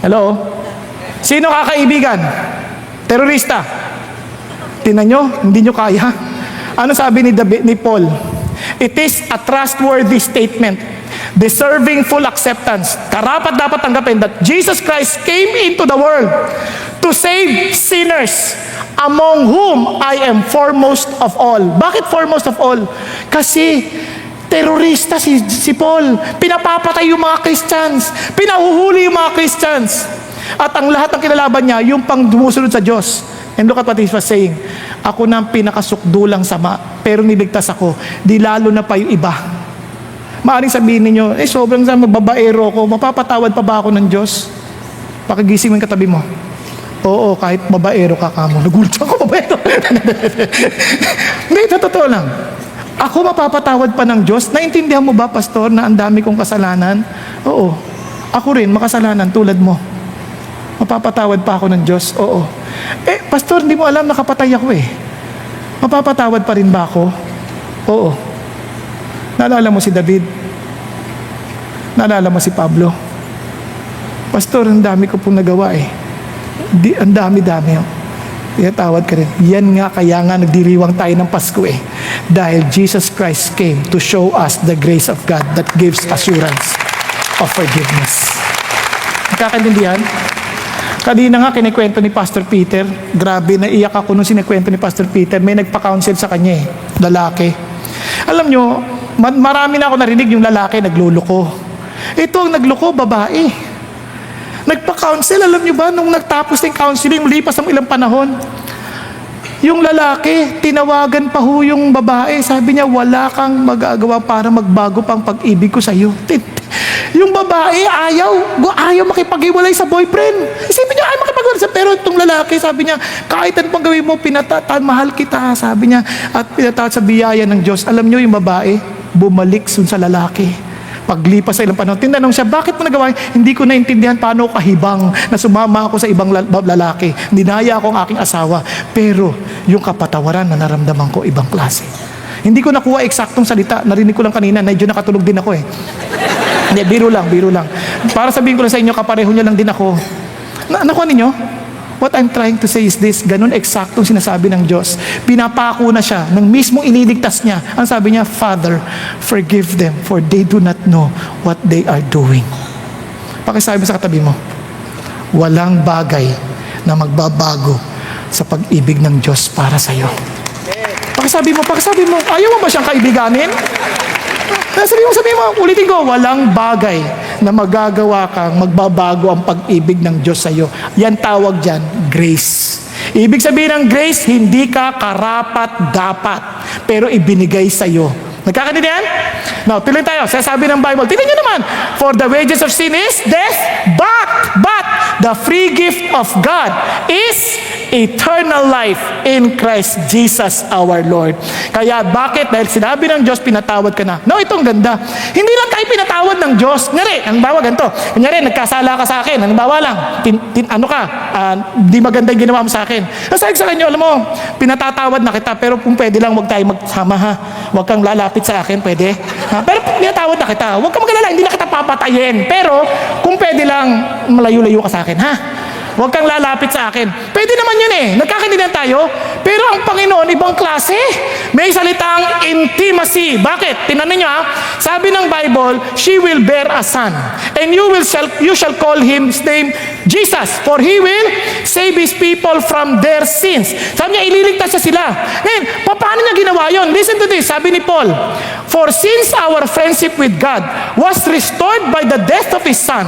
Hello? Sino kakaibigan? Terorista. Tingnan nyo, hindi nyo kaya. Ano sabi ni Paul? It is a trustworthy statement, deserving full acceptance. Karapat dapat tanggapin that Jesus Christ came into the world to save sinners, among whom I am foremost of all. Bakit foremost of all? Kasi terorista si Paul. Pinapapatay yung mga Christians. Pinahuhuli yung mga Christians. At ang lahat ng kinalaban niya, yung pang dumusunod sa Diyos. And look at what he was saying. Ako na ang pinakasukdulang sama, pero niligtas ako. Di lalo na pa yung iba. Maaring sabihin ninyo, sobrang babaero ko, mapapatawad pa ba ako ng Diyos? Pakigising mo yung katabi mo. Oo, kahit babaero ka kamo. Nagulat ako, babaero. Hindi, totoo lang. Ako mapapatawad pa ng Diyos? Naintindihan mo ba, Pastor, na ang dami kong kasalanan? Oo. Ako rin, makasalanan tulad mo. Mapapatawad pa ako ng Diyos? Oo. Pastor, hindi mo alam nakapatay ako Mapapatawad pa rin ba ako? Oo. Naalala mo si David? Naalala mo si Pablo? Pastor, ang dami ko pong nagawa Ang dami-dami Tinatawad ka rin. Yan nga, kaya nga nagdiriwang tayo ng Pasko Dahil Jesus Christ came to show us the grace of God that gives assurance of forgiveness. Nakakaintindihan? Kanina nga kinikwento ni Pastor Peter, grabe, naiyak ako nung sinikwento ni Pastor Peter, may nagpa-counsel sa kanya lalaki. Alam nyo, marami na ako narinig yung lalaki nagluloko. Ito ang nagloko, babae. Nagpa-counsel, alam nyo ba, nung nagtapos ng counseling, lipas ng ilang panahon, yung lalaki, tinawagan pa ho yung babae, sabi niya, wala kang magagawa para magbago pang pag-ibig ko sa iyo. Yung babae, ayaw makipag-iwalay sa boyfriend. Isipin niya, ayaw makipag-iwalay. Pero itong lalaki, sabi niya, kahit ano pang gawin mo, mahal kita, sabi niya, at pinatawad sa biyaya ng Diyos. Alam niyo, yung babae, bumalik sa lalaki. Paglipas sa ilang panahon, tinanong siya, bakit mo nagawa? Hindi ko naintindihan paano kahibang na sumama ako sa ibang lalaki. Dinaya ako ang aking asawa. Pero yung kapatawaran na naramdaman ko, ibang klase. Hindi ko nakuha eksaktong salita. Narinig ko lang kanina, medyo nakatulog din ako Hindi, biro lang. Para sabihin ko lang sa inyo, kapareho niya lang din ako. Nakuha ninyo? What I'm trying to say is this, ganun eksaktong sinasabi ng Diyos. Pinapako na siya, nang mismong ililigtas niya. Ang sabi niya, Father, forgive them, for they do not know what they are doing. Pakisabi sa katabi mo, walang bagay na magbabago sa pag-ibig ng Diyos para sa iyo. Pakisabi mo, ayaw mo ba siyang kaibiganin? Sabi mo, ulitin ko, walang bagay na magagawa kang magbabago ang pag-ibig ng Diyos sa iyo. Yan tawag dyan, grace. Ibig sabihin ng grace, hindi ka karapat-dapat, pero ibinigay sa iyo. Nagkakaintindihan? Now, tuloy tayo. Sasabi ng Bible, tingnan nyo naman, for the wages of sin is death, but the free gift of God is eternal life in Christ Jesus our Lord. Kaya bakit? Dahil sinabi ng Diyos, pinatawad ka na. No, itong ganda. Hindi lang tayo pinatawad ng Diyos. Ngari, ang bawa ganito. Kunyari, nagkasala ka sa akin. Ang bawa lang, di maganda yung ginawa mo sa akin. Nasahig sa kanyo, alam mo, pinatatawad na kita, pero kung pwede lang, huwag tayo magsama ha. Huwag kang lalapit sa akin, pwede? Ha? Pero pinatawad na kita. Huwag kang magalala, hindi na kita papatayin. Pero kung pwede lang, malayo-layo ka sa akin, ha? Huwag kang lalapit sa akin. Pwede naman yun Nagkakaintindihan tayo. Pero ang Panginoon, ibang klase. May salitang intimacy. Bakit? Tinanong nyo Sabi ng Bible, she will bear a son. And you shall call his name Jesus. For he will save his people from their sins. Sabi niya, ililigtas sila. Ngayon, paano niya ginawa yun? Listen to this. Sabi ni Paul, for since our friendship with God was restored by the death of his son,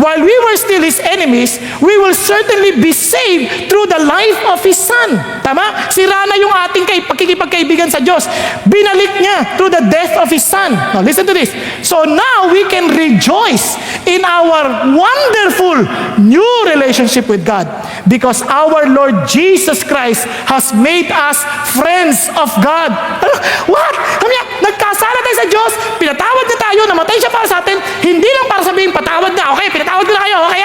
while we were still his enemies, we will certainly be saved through the life of his son. Tama? Sira na yung ating pagkikipagkaibigan sa Diyos. Binalik niya through the death of his son. Now, listen to this. So now we can rejoice in our wonderful new relationship with God because our Lord Jesus Christ has made us friends of God. What? Nagkasala tayo sa Diyos, pinatawad na tayo, namatay siya para sa atin, hindi lang para sabihin, patawad na, okay, pinatawad ko na kayo, okay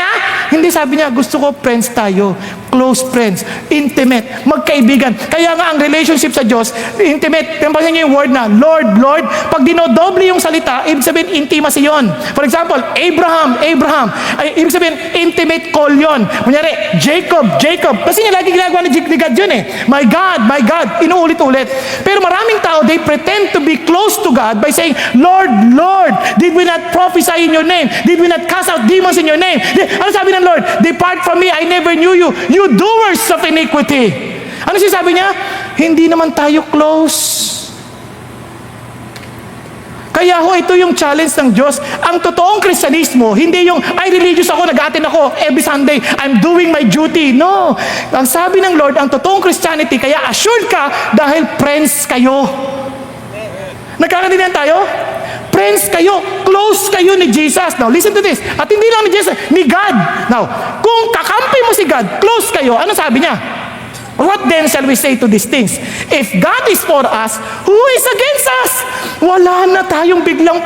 ha? Hindi, sabi niya, gusto ko friends tayo, close friends, intimate, magkaibigan. Kaya nga ang relationship sa Diyos, intimate. Pinapasya niyo yung word na, Lord, pag dinodoble yung salita, ibig sabihin, intimacy yun. For example, Abraham, ay, ibig sabihin, intimate call yun. Kunyari, Jacob. Kasi niya lagi ginagawa ni God yun My God, inuulit-ulit. Pero maraming tao, they pretend to be close to God by saying, Lord, did we not prophesy in your name? Did we not cast out demons in your name? Ano sabi ng Lord? Depart from me, I never knew you. You doers of iniquity. Ano sinasabi niya? Hindi naman tayo close. Kaya ito yung challenge ng Diyos. Ang totoong Kristyanismo, hindi yung, religious ako, nag-attend ako every Sunday, I'm doing my duty. No. Ang sabi ng Lord, ang totoong Christianity, kaya assured ka dahil friends kayo. Nagkakaintindihan tayo? Friends kayo, close kayo ni Jesus. Now, listen to this. At hindi lang ni Jesus, ni God. Now, kung kakampi mo si God, close kayo, ano sabi niya? What then shall we say to these things? If God is for us, who is against us? Wala na tayong biglang,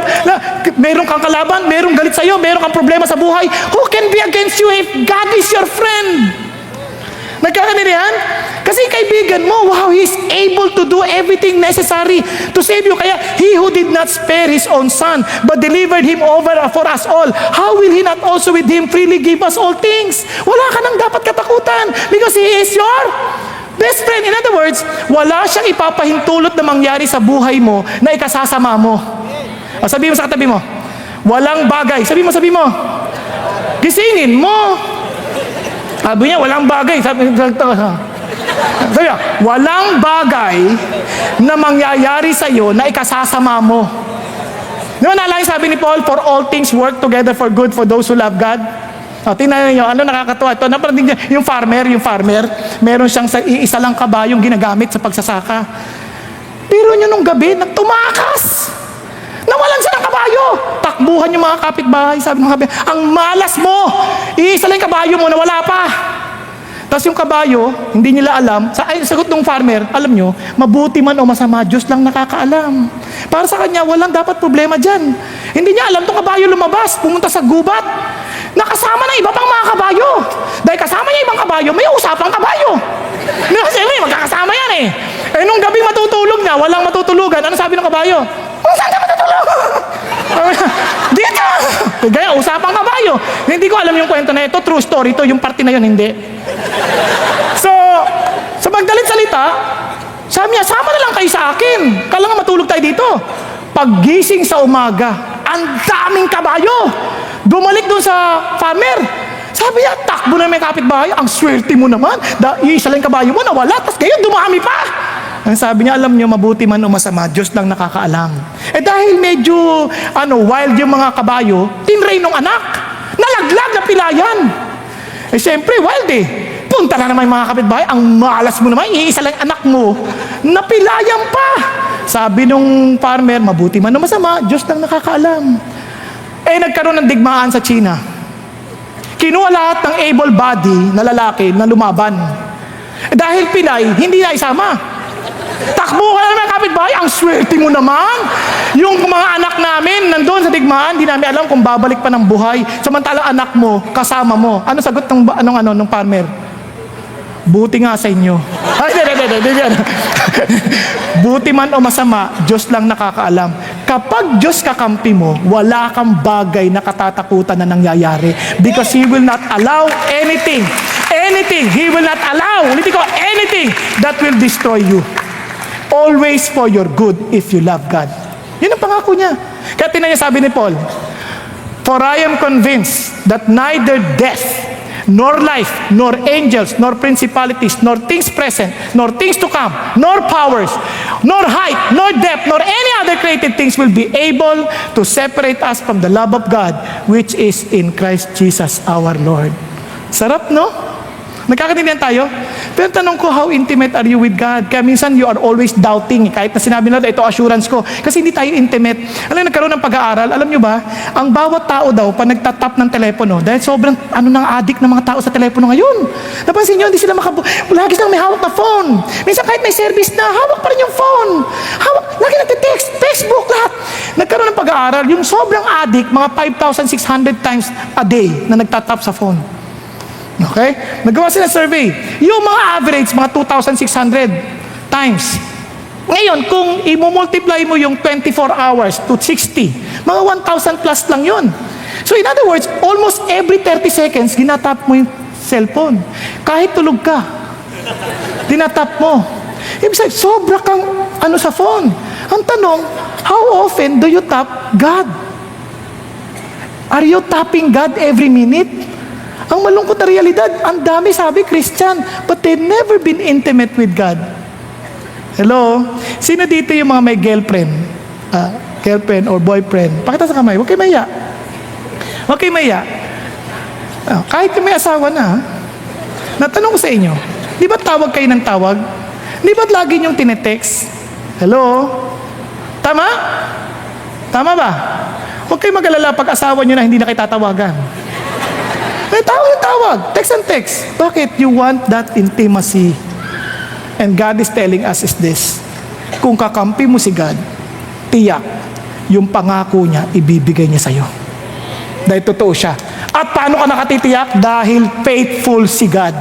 meron kang kalaban, merong galit sa'yo, meron kang problema sa buhay. Who can be against you if God is your friend? Nagkakaintindihan? Kasi kaibigan mo, wow, He's able to do everything necessary to save you. Kaya, He who did not spare His own Son, but delivered Him over for us all, how will He not also with Him freely give us all things? Wala ka nang dapat katakutan because He is your Best friend, in other words, wala siyang ipapahintulot na mangyari sa buhay mo na ikasasama mo. O, sabi mo sa katabi mo, walang bagay. Sabi mo. Gisingin mo. Sabi niya, walang bagay. Sabi niya, walang bagay na mangyayari sa iyo na ikasasama mo. Di ba naalala yung sabi ni Paul, for all things work together for good for those who love God? O, tingnan niyo, ano nakakatuwa ito? Naparating niya, yung farmer, meron siyang isa lang kabayong ginagamit sa pagsasaka. Pero niyo nung gabi, nagtumakas. Nawalan siya ng kabayo. Takbuhan yung mga kapitbahay. Sabi ng kapitbahay, ang malas mo. Iisa lang yung kabayo mo, nawala pa. Tapos yung kabayo, hindi nila alam, sagot ng farmer, alam nyo, mabuti man o masama, Diyos lang nakakaalam. Para sa kanya, walang dapat problema dyan. Hindi niya alam itong kabayo lumabas, pumunta sa gubat. Nakasama ng iba pang mga kabayo. Dahil kasama niya ibang kabayo, may usapang kabayo. Kasi magkakasama yan eh. Eh nung gabing matutulog na, walang matutulugan, ano sabi ng kabayo? Saan ka matutulog? Dito! Kaya usapang kabayo. Hindi ko alam yung kwento na ito, true story to, yung party na yun, hindi. So, sa magdalit salita, sabi niya, sama na lang kayo sa akin. Kala nga matulog tayo dito. Paggising sa umaga, ang daming kabayo. Bumalik doon sa farmer. Sabi niya, takbo na may kapitbahay. Ang swerte mo naman. Isa lang kabayo mo, nawala. Tapos ngayon, dumami pa. Ang sabi niya, alam niyo, mabuti man o masama, Diyos lang nakakaalam. Eh dahil medyo, wild yung mga kabayo, tinray nung anak. Nalaglag na pilayan. Eh siyempre, wild eh. Punta na naman yung mga kapitbahay, ang malas mo naman, iisa lang anak mo, napilayan pa. Sabi nung farmer, mabuti man o masama, Diyos lang nakakaalam. Eh nagkaroon ng digmaan sa China. Kinuha lahat ng able body na lalaki na lumaban. Eh, dahil pilay, hindi na isama. Takbo ka na naman kapitbahay, ang swerte mo naman. Yung mga anak namin nandoon sa digmaan, hindi namin alam kung babalik pa ng buhay. Samantalang anak mo, kasama mo. Ano sagot ng farmer? Buti nga sa inyo. Ay, hindi. Buti man o masama, Diyos lang nakakaalam. Kapag Diyos kakampi mo, wala kang bagay na katatakutan na nangyayari. Because He will not allow anything, He will not allow, anything that will destroy you. Always for your good if you love God. Yun ang pangako niya. Kaya tingnan niya sabi ni Paul, for I am convinced that neither death, nor life, nor angels, nor principalities, nor things present, nor things to come, nor powers, nor height, nor depth, nor any other created things will be able to separate us from the love of God, which is in Christ Jesus our Lord. Sarap, no? Nagkakaintindihan tayo? Pero tanong ko, how intimate are you with God? Kaya minsan you are always doubting. Kahit na sinabi natin, ito assurance ko. Kasi hindi tayo intimate. Alam, nagkaroon ng pag-aaral. Alam nyo ba, ang bawat tao daw, pag nagtatap ng telepono, dahil sobrang nang addict ng mga tao sa telepono ngayon. Napansin nyo, hindi sila lagi silang may hawak na phone. Minsan kahit may service na, hawak pa rin yung phone. Lagi nagte-text, Facebook, lahat. Nagkaroon ng pag-aaral. Yung sobrang addict, mga 5,600 times a day na nagtatap sa phone. Okay? Nagawa sila survey. Yung mga average, mga 2,600 times. Ngayon, kung i-multiply mo yung 24 hours to 60, mga 1,000 plus lang yun. So in other words, almost every 30 seconds, ginatap mo yung cellphone. Kahit tulog ka, tinatap mo. Ibig sabihin, sobra kang sa phone. Ang tanong, how often do you tap God? Are you tapping God every minute? Ang malungkot na realidad, ang dami sabi Christian, but they've never been intimate with God. Hello? Sino dito yung mga may girlfriend? Girlfriend or boyfriend? Pakita sa kamay, huwag kayo maya. Huwag kayo maya. Kahit may asawa na, natanong ko sa inyo, di ba tawag kayo ng tawag? Di ba lagi niyong tinetext? Hello? Tama? Tama ba? Huwag kayo mag-alala pag asawa niyo na hindi na kayo tatawagan. Tawag. Text and text. Bakit? You want that intimacy. And God is telling us is this. Kung kakampi mo si God, tiyak, yung pangako niya, ibibigay niya sa'yo. Dahil totoo siya. At paano ka nakatitiyak? Dahil faithful si God.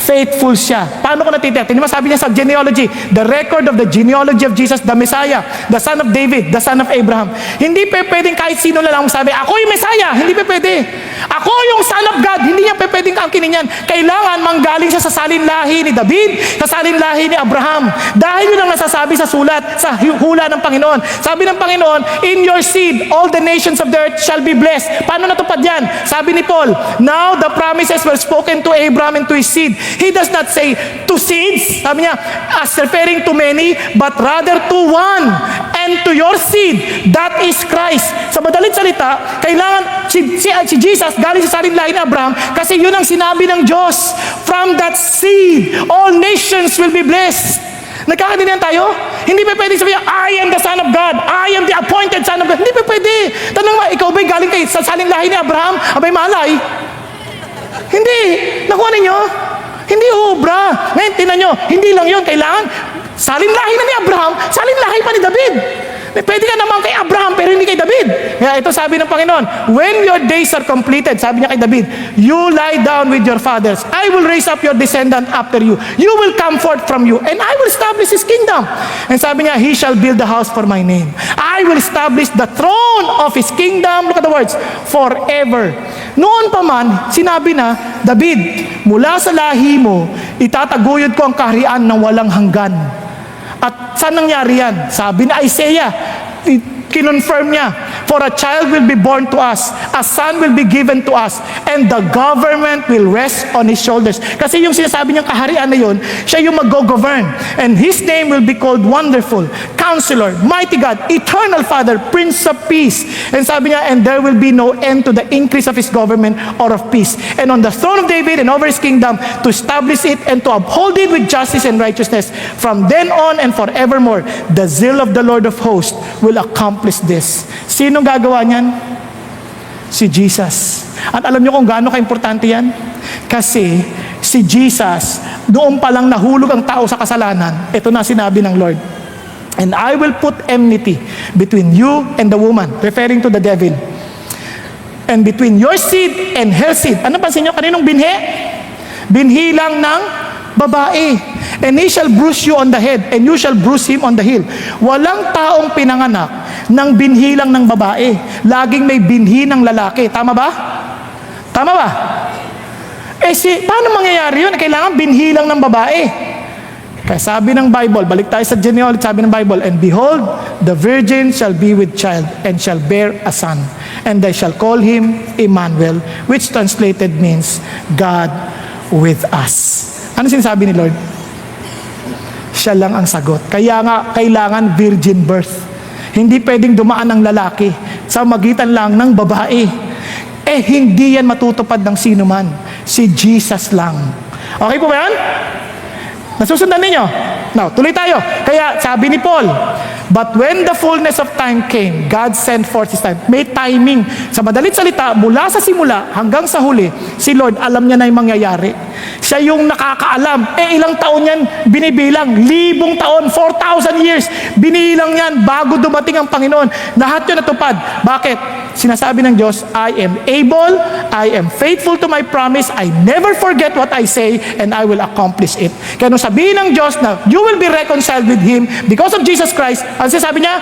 faithful siya. Paano ko natitiyak? Tingnan mo, sabi niya sa genealogy, the record of the genealogy of Jesus, the Messiah, the son of David, the son of Abraham. Hindi pwedeng kahit sino na lang sabi, ako yung Messiah. Hindi pwede. Ako yung son of God. Hindi niya pwedeng angkinin yan. Kailangan manggaling siya sa salinlahi ni David, sa salinlahi ni Abraham. Dahil yun ang nasasabi sa sulat, sa hula ng Panginoon. Sabi ng Panginoon, in your seed, all the nations of the earth shall be blessed. Paano natupad yan? Sabi ni Paul, now the promises were spoken to Abraham and to his seed. He does not say to seeds, sabi niya, as referring to many, but rather to one, and to your seed, that is Christ. Sa madaling salita, kailangan si Jesus galing sa salinlahi ni Abraham kasi yun ang sinabi ng Diyos. From that seed, all nations will be blessed. Nagkakaintindihan tayo? Hindi pa pwede sabihin, I am the Son of God. I am the appointed Son of God. Hindi pa pwede. Tanong mo, ikaw ba'y galing kay sa salinlahi ni Abraham? Abay malay? Hindi. Nakuha ninyo? Hindi obra. Ngayon, tinan nyo, hindi lang yun. Kailangan, salinlahi na ni Abraham, salinlahi pa ni David. Pwede ka naman kay Abraham, pero hindi kay David. Kaya ito sabi ng Panginoon, when your days are completed, sabi niya kay David, you lie down with your fathers. I will raise up your descendant after you. You will come forth from you, and I will establish his kingdom. And sabi niya, he shall build a house for my name. I will establish the throne of his kingdom, look at the words, forever. Noon pa man, sinabi na, David, mula sa lahi mo, itataguyod ko ang kaharian ng walang hanggan. At saan nangyari yan? Sabi ni Isaiah, kinonfirm niya, for a child will be born to us, a son will be given to us, and the government will rest on his shoulders. Kasi yung sinasabi niyang kaharian na yun, siya yung mag-govern. And his name will be called Wonderful, Counselor, Mighty God, Eternal Father, Prince of Peace. And sabi niya, and there will be no end to the increase of his government or of peace. And on the throne of David and over his kingdom, to establish it and to uphold it with justice and righteousness from then on and forevermore. The zeal of the Lord of hosts will accomplish this. Sinong gagawa niyan? Si Jesus. At alam niyo kung gaano ka-importante yan? Kasi si Jesus, doon pa lang nahulog ang tao sa kasalanan, ito na sinabi ng Lord, and I will put enmity between you and the woman, referring to the devil, and between your seed and her seed. Ano pansin niyo? Kaninong binhi? Binhi lang ng babae. And he shall bruise you on the head, and you shall bruise him on the heel. Walang taong pinanganak ng binhi lang ng babae. Laging may binhi ng lalaki. Tama ba? Tama ba? Paano mangyayari yun? Kailangan binhi lang ng babae. Kaya sabi ng Bible, balik tayo sa genealogy, sabi ng Bible, and behold, the virgin shall be with child, and shall bear a son, and they shall call him Emmanuel, which translated means God with us. Ano sinasabi ni Lord? Siya lang ang sagot. Kaya nga, kailangan virgin birth. Hindi pwedeng dumaan ng lalaki sa magitan lang ng babae. Hindi yan matutupad ng sino man. Si Jesus lang. Okay po ba yan? Nasusundan ninyo? Now, tuloy tayo. Kaya sabi ni Paul, but when the fullness of time came, God sent forth his time. May timing. Sa madalit salita, mula sa simula hanggang sa huli, si Lord alam niya na yung mangyayari. Siya yung nakakaalam. Ilang taon yan binibilang? 1,000 taon, 4,000 years. Binilang yan bago dumating ang Panginoon. Lahat yun natupad. Bakit? Sinasabi ng Diyos, I am able, I am faithful to my promise, I never forget what I say, and I will accomplish it. Kaya nung sabihin ng Diyos na you will be reconciled with Him because of Jesus Christ, ang sinasabi niya,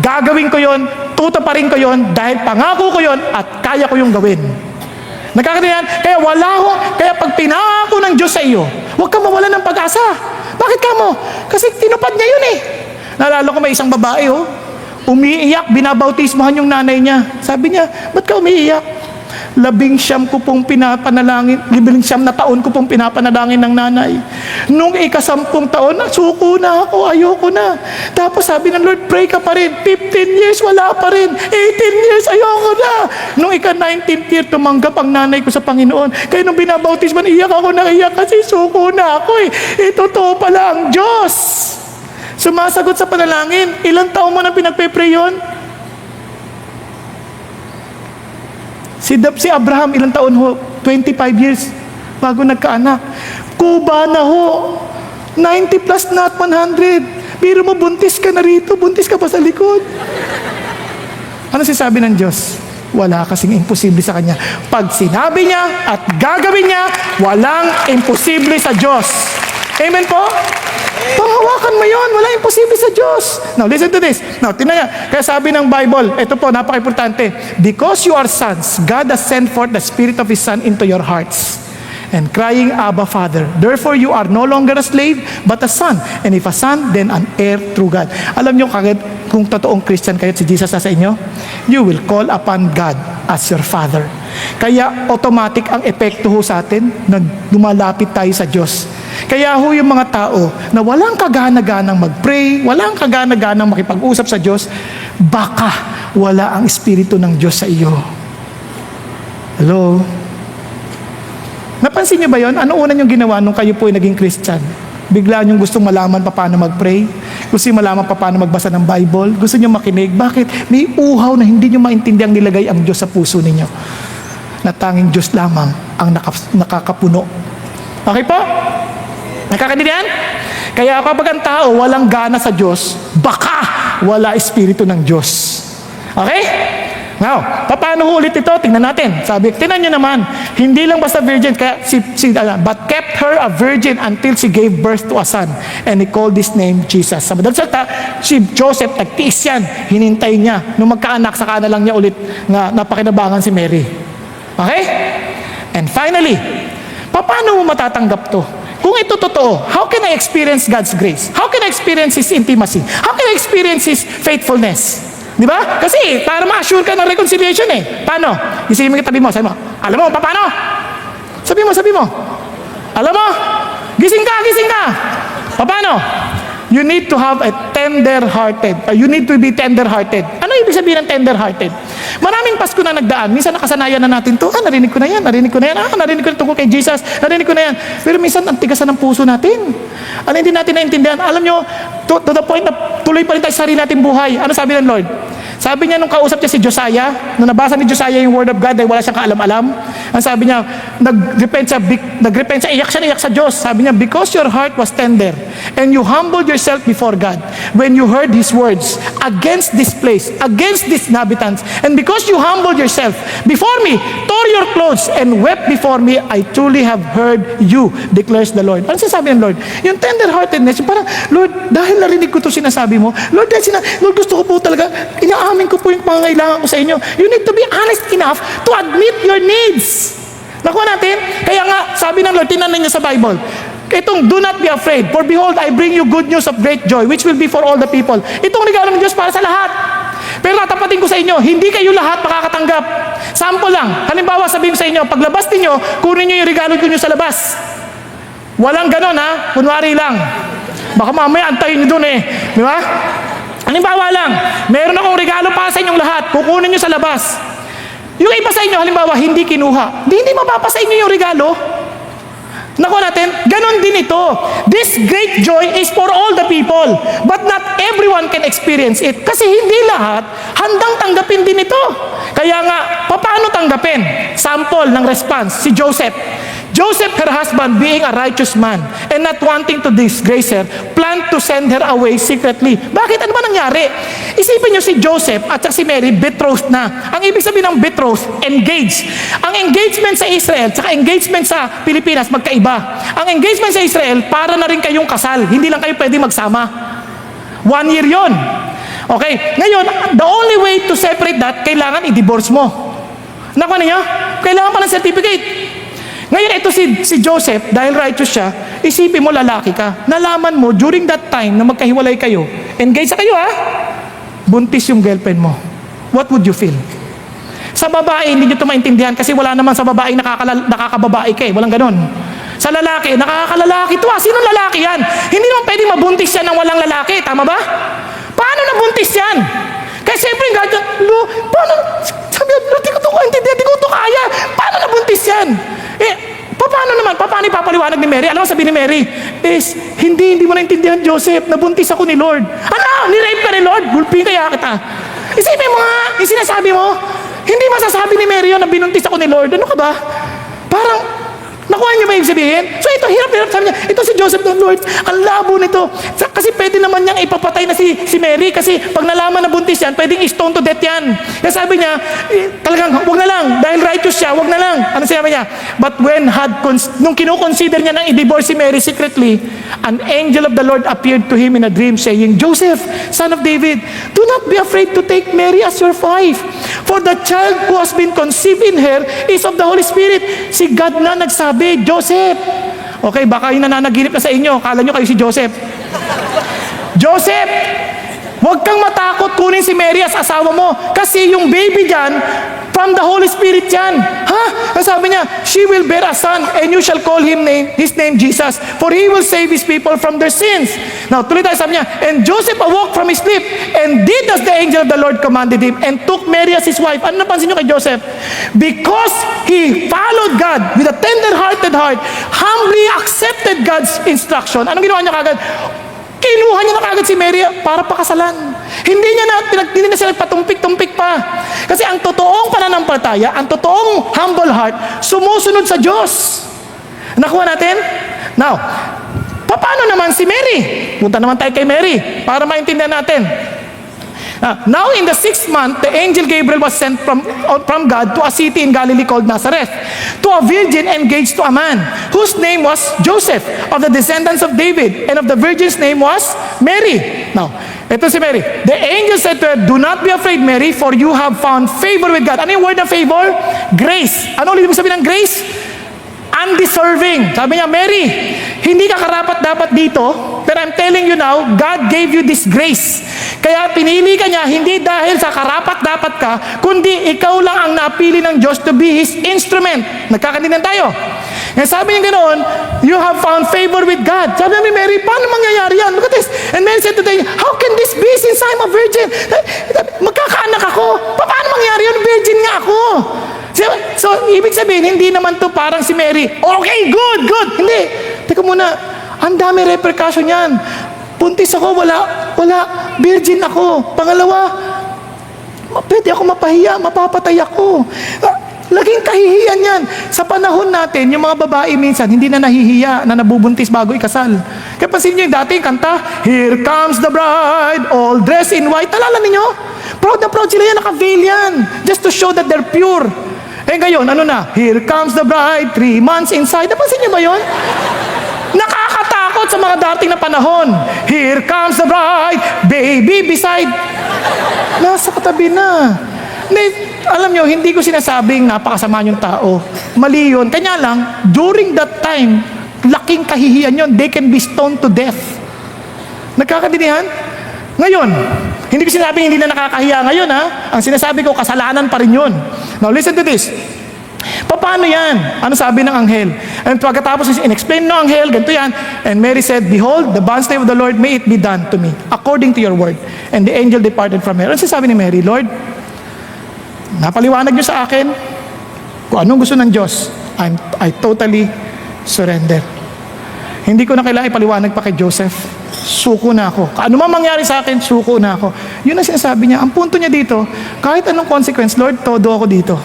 gagawin ko yun, tutuparin ko yun, dahil pangako ko yun, at kaya ko yung gawin. Nagkakatindihan? Kaya pag pinangako ng Diyos sa iyo, huwag kang mawala ng pag-asa. Bakit ka mo? Kasi tinupad niya yun eh. Naalala ko may isang babae umiiyak, binabautismohan yung nanay niya. Sabi niya, ba't ka umiiyak? 19 ko pong pinapanalangin, 19 na taon ko pong pinapanalangin ng nanay. Nung 10 taon, suko na ako, ayoko na. Tapos sabi ng Lord, pray ka pa rin. 15 years, wala pa rin. 18 years, ayoko na. Nung 19th year, tumanggap ang nanay ko sa Panginoon. Kaya nung binabautismohan, iyak ako na iyak kasi suko na ako eh. Totoo pala ang Diyos. Sumasagot sa panalangin. Ilang taon mo na pinagpe-pray yun? Si Abraham, ilang taon ho? 25 years bago nagkaanak. Kuba na ho. 90 plus not 100. Pero mo, buntis ka na rito. Buntis ka pa sa likod. Ano sinasabi ng Diyos? Wala kasing imposible sa Kanya. Pag sinabi niya at gagawin niya, walang imposible sa Diyos. Amen po? Panghawakan mo yun, wala imposible sa Diyos. Now, listen to this. Now, tingnan niya. Kaya sabi ng Bible, ito po, napaka-importante. Because you are sons, God has sent forth the Spirit of His Son into your hearts. And crying, Abba, Father. Therefore, you are no longer a slave, but a son. And if a son, then an heir through God. Alam niyo, kung totoong Christian kayo, si Jesus sa inyo, you will call upon God as your Father. Kaya automatic ang epekto ho sa atin na lumalapit tayo sa Diyos. Kaya ho yung mga tao na walang kagana-ganang mag-pray, walang kagana-ganang makipag-usap sa Diyos, baka wala ang Espiritu ng Diyos sa iyo. Hello? Napansin niyo ba yon? Ano una niyong ginawa nung kayo po ay naging Christian? Bigla niyong gustong malaman paano mag-pray? Gusto niyo malaman paano magbasa ng Bible? Gusto niyo makinig? Bakit? May uhaw na hindi niyo maintindihan nilagay ang Diyos sa puso ninyo. Na tanging Diyos lamang ang nakakapuno. Okay po? Nakakaintindihan? Kaya kapag ang tao walang gana sa Diyos, baka wala Espiritu ng Diyos. Okay? Now, paano ulit ito? Tingnan natin. Sabi, tingnan nyo naman, hindi lang basta virgin, kaya but kept her a virgin until she gave birth to a son. And he called his name Jesus. Sa madalang salita, si Joseph, nagtiis yan. Hinintay niya. Nung magkaanak, saka na lang niya ulit na napakinabangan si Mary. Okay? And finally, paano mo matatanggap to? Kung ito totoo, how can I experience God's grace? How can I experience His intimacy? How can I experience His faithfulness? Di ba? Kasi para ma-assure ka ng reconciliation eh. Paano? Isipin mo kitabi mo, sabi mo, alam mo, paano? Sabi mo. Alam mo, gising ka. Paano? You need to have a tender-hearted. You need to be tender-hearted. Ano ibig sabihin ng tender-hearted? Maraming Pasko na nagdaan. Minsan nakasanayan na natin to. Narinig ko na yan. Narinig ko na tungkol kay Jesus. Narinig ko na yan. Pero minsan ang tigasan ng puso natin. Hindi natin naintindihan. Alam nyo, to the point na tuloy pa rin tayo sa sarili natin buhay. Ano sabi ng Lord? Sabi niya nung kausap niya si Josiah, nung nabasa ni Josiah yung word of God dahil wala siyang kaalam-alam, ang sabi niya, nag-repent siya, iyak sa Diyos. Sabi niya, because your heart was tender and you humbled yourself before God when you heard His words against this place, against these inhabitants, and because you humbled yourself before me, tore your clothes and wept before me, I truly have heard you, declares the Lord. Ano sinasabi ng Lord? Yung tender-heartedness, yung parang, Lord, dahil narinig ko ito sinasabi mo, Lord, Lord, gusto ko po talaga, inaamin ko po yung pangangailangan ko sa inyo. You need to be honest enough to admit your needs. Nakuha natin? Kaya nga, sabi ng Lord, tinanan niya sa Bible, itong do not be afraid, for behold, I bring you good news of great joy, which will be for all the people. Itong regalo ng Diyos para sa lahat. Pero tatapatin ko sa inyo, hindi kayo lahat makakatanggap. Sample lang. Halimbawa, sabihin ko sa inyo, paglabas ninyo, kunin nyo yung regalo nyo sa labas. Walang ganon ha, kunwari lang. Baka mamaya antayin nyo dun eh. Di ba? Halimbawa lang, meron akong regalo para sa inyong lahat, kukunin nyo sa labas. Yung iba sa inyo, halimbawa, hindi kinuha. Hindi mapapasa inyo yung regalo. Nakuha natin, ganon din ito. This great joy is for all the people, but not everyone can experience it. Kasi hindi lahat handang tanggapin din ito. Kaya nga, paano tanggapin? Sample ng response, si Joseph. Joseph, her husband, being a righteous man and not wanting to disgrace her, planned to send her away secretly. Bakit? Ano ba nangyari? Isipin nyo si Joseph at si Mary, betrothed na. Ang ibig sabihin ng betrothed, engaged. Ang engagement sa Israel at engagement sa Pilipinas, magkaiba. Ang engagement sa Israel, para na rin kayong kasal. Hindi lang kayo pwede magsama. 1 year yon. Okay. Ngayon, the only way to separate that, kailangan i-divorce mo. Nakuha niyo? Kailangan pa ng certificate. Ngayon, ito si Joseph, dahil righteous siya, isipin mo lalaki ka. Nalaman mo, during that time na magkahiwalay kayo, engage sa kayo ha, buntis yung girlfriend mo. What would you feel? Sa babae, hindi nyo ito maintindihan kasi wala naman sa babae nakakababae ka eh. Walang ganon. Sa lalaki, nakakalalaki ito ha. Sinong lalaki yan? Hindi naman pwedeng mabuntis yan ng walang lalaki. Tama ba? Paano nabuntis yan? Kaya siyempre, paano? Sabi ko, di ko ito kaya. Paano nabuntis yan? Paano naman? Paano ipapaliwanag ni Mary? Alam mo sabi ni Mary, hindi mo naintindihan, Joseph, nabuntis ako ni Lord. Ano? Ni-rape ka ni Lord? Gulpin kaya kita. Isipin mo nga, yung sinasabi mo, hindi masasabi ni Mary yun na binuntis ako ni Lord. Ano ka ba? Parang, Nakuha niyo ba yung sabihin? So ito, hirap-hirap, sabi niya, ito si Joseph, the Lord, ang labo nito. Kasi pwede naman niyang ipapatay na si Mary, kasi pag nalaman na buntis yan, pwedeng stone to death yan. Kaya sabi niya, talagang, wag na lang, dahil righteous siya, wag na lang. Ano sabi niya? But when nung kinukonsider niya nang i-divorce si Mary secretly, an angel of the Lord appeared to him in a dream saying, Joseph, son of David, do not be afraid to take Mary as your wife, for the child who has been conceived in her is of the Holy Spirit. Si God na nagsabi, Joseph. Okay, baka yung nananaginip na sa inyo, kala nyo kayo si Joseph. Joseph, huwag kang matakot kunin si Mary as asawa mo, kasi yung baby dyan, from the Holy Spirit yan. Ha? Ang sabi niya, she will bear a son, and you shall call his name Jesus, for he will save his people from their sins. Now, tuloy tayo, sabi niya, and Joseph awoke from his sleep, and did as the angel of the Lord commanded him, and took Mary as his wife. Ano napansin niyo kay Joseph? Because he followed God with a tender-hearted heart, humbly accepted God's instruction. Anong ginawa niya kagad? Kinuha niya na kagad si Mary para pakasalan. Hindi na siya nagpatumpik-tumpik pa. Kasi ang totoong pananampalataya, ang totoong humble heart, sumusunod sa Diyos. Nakuha natin? Now, paano naman si Mary? Punta naman tayo kay Mary para maintindihan natin. Now in the 6th month, the angel Gabriel was sent from God to a city in Galilee called Nazareth, to a virgin engaged to a man, whose name was Joseph, of the descendants of David, and of the virgin's name was Mary. Now, ito si Mary. The angel said to her, do not be afraid, Mary, for you have found favor with God. Ano yung word ng favor? Grace. Ano ulit mo sabihin ng grace? Undeserving. Sabi niya, Mary, hindi ka karapat-dapat dito, pero I'm telling you now, God gave you this grace. Kaya pinili ka niya, hindi dahil sa karapat-dapat ka, kundi ikaw lang ang napili ng Diyos to be His instrument. Nagkakaintindihan tayo. Kaya sabi niya ganoon, you have found favor with God. Sabi ni Mary, paano mangyayari yan? Look at this. And Mary said today, how can this be since I'm a virgin? Magkakaanak ako. Paano mangyayari yun? Virgin nga ako. So, ibig sabihin, hindi naman to parang si Mary, okay, good. Hindi. Teka muna, ang dami repercussion yan. Puntis ako, wala, virgin ako. Pangalawa, pwede ako mapahiya, mapapatay ako. Laging kahihiyan yan. Sa panahon natin, yung mga babae minsan, hindi na nahihiya na nabubuntis bago ikasal. Kaya pansin nyo yung dating kanta, Here comes the bride, all dressed in white. Alala ninyo? Proud na proud sila yan, naka-veil yan. Just to show that they're pure. Eh ngayon, ano na? Here comes the bride, 3 months inside. Napansin niyo ba yun? Nakakatakot sa mga dating na panahon. Here comes the bride, baby beside. Nasa katabi na. Hindi, alam niyo, hindi ko sinasabing napakasama yung tao. Mali yun. Kanya lang, during that time, laking kahihiyan yun. They can be stoned to death. Nagkakadinihan? Ngayon, hindi ko sinasabing hindi na nakakahiya ngayon, ha? Ang sinasabi ko, kasalanan pa rin yun. Now, listen to this. Paano yan? Ano sabi ng anghel? And pagkatapos in-explain ng anghel, ganito yan. And Mary said, Behold, the bondslave of the Lord, may it be done to me, according to your word. And the angel departed from her. Ano sinasabi ni Mary? Lord, napaliwanag niyo sa akin kung anong gusto ng Diyos. I totally surrender. Hindi ko na kailangan ipaliwanag pa kay Joseph. Suko na ako. Ano man mangyari sa akin, suko na ako. Yun ang sinasabi niya. Ang punto niya dito, kahit anong consequence, Lord, todo ako dito.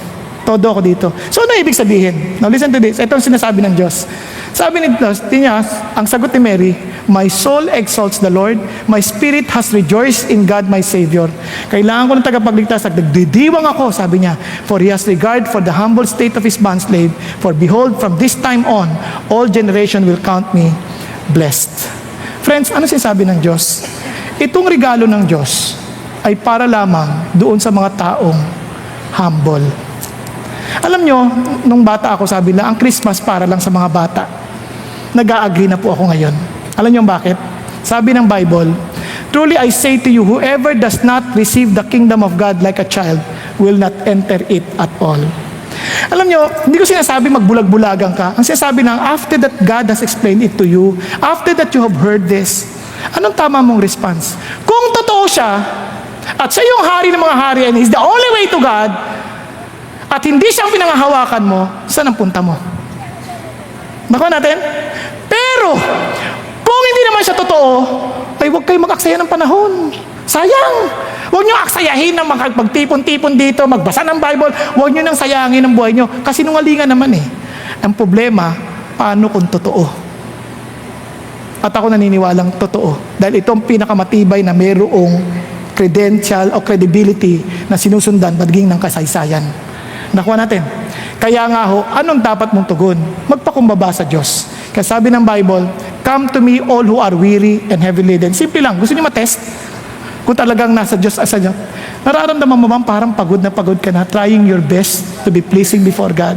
Todo ako dito. So, ano ibig sabihin? Now, listen to this. Ito ang sinasabi ng Diyos. Sabi ni Diyos, ang sagot ni Mary, My soul exalts the Lord. My spirit has rejoiced in God my Savior. Kailangan ko ng tagapagligtas. Nagdidiwang ako, sabi niya, for He has regard for the humble state of His bondslave. For behold, from this time on, all generation will count me blessed. Friends, ano sinasabi ng Diyos? Itong regalo ng Diyos ay para lamang doon sa mga taong humble. Alam nyo, nung bata ako, sabi na, ang Christmas para lang sa mga bata. Nag-a-agree na po ako ngayon. Alam nyo bakit? Sabi ng Bible, Truly I say to you, whoever does not receive the kingdom of God like a child will not enter it at all. Alam nyo, hindi ko sinasabi magbulag-bulagan ka. Ang sinasabi ng, after that God has explained it to you, after that you have heard this, anong tama mong response? Kung totoo siya, at siya yung hari ng mga hari, and He's the only way to God, at hindi siyang pinangahawakan mo, saan ang punta mo? Nakuha natin? Pero, kung hindi naman siya totoo, ay huwag kayo mag-aksaya ng panahon. Sayang! Huwag nyo aksayahin na magtipon-tipon dito, magbasa ng Bible, huwag nyo nang sayangin ang buhay nyo. Kasi nungalingan naman eh. Ang problema, paano kung totoo? At ako naniniwalang totoo. Dahil ito ang pinakamatibay na mayroong credential o credibility na sinusundan pagiging ng kasaysayan. Nakuha natin. Kaya nga ho, anong dapat mong tugon? Magpakumbaba sa Diyos. Kasi sabi ng Bible, come to me all who are weary and heavy laden. Simple lang. Gusto niyo matest? Kung talagang nasa Diyos asa niya. Nararamdaman mo bang parang pagod na pagod ka na, trying your best to be pleasing before God?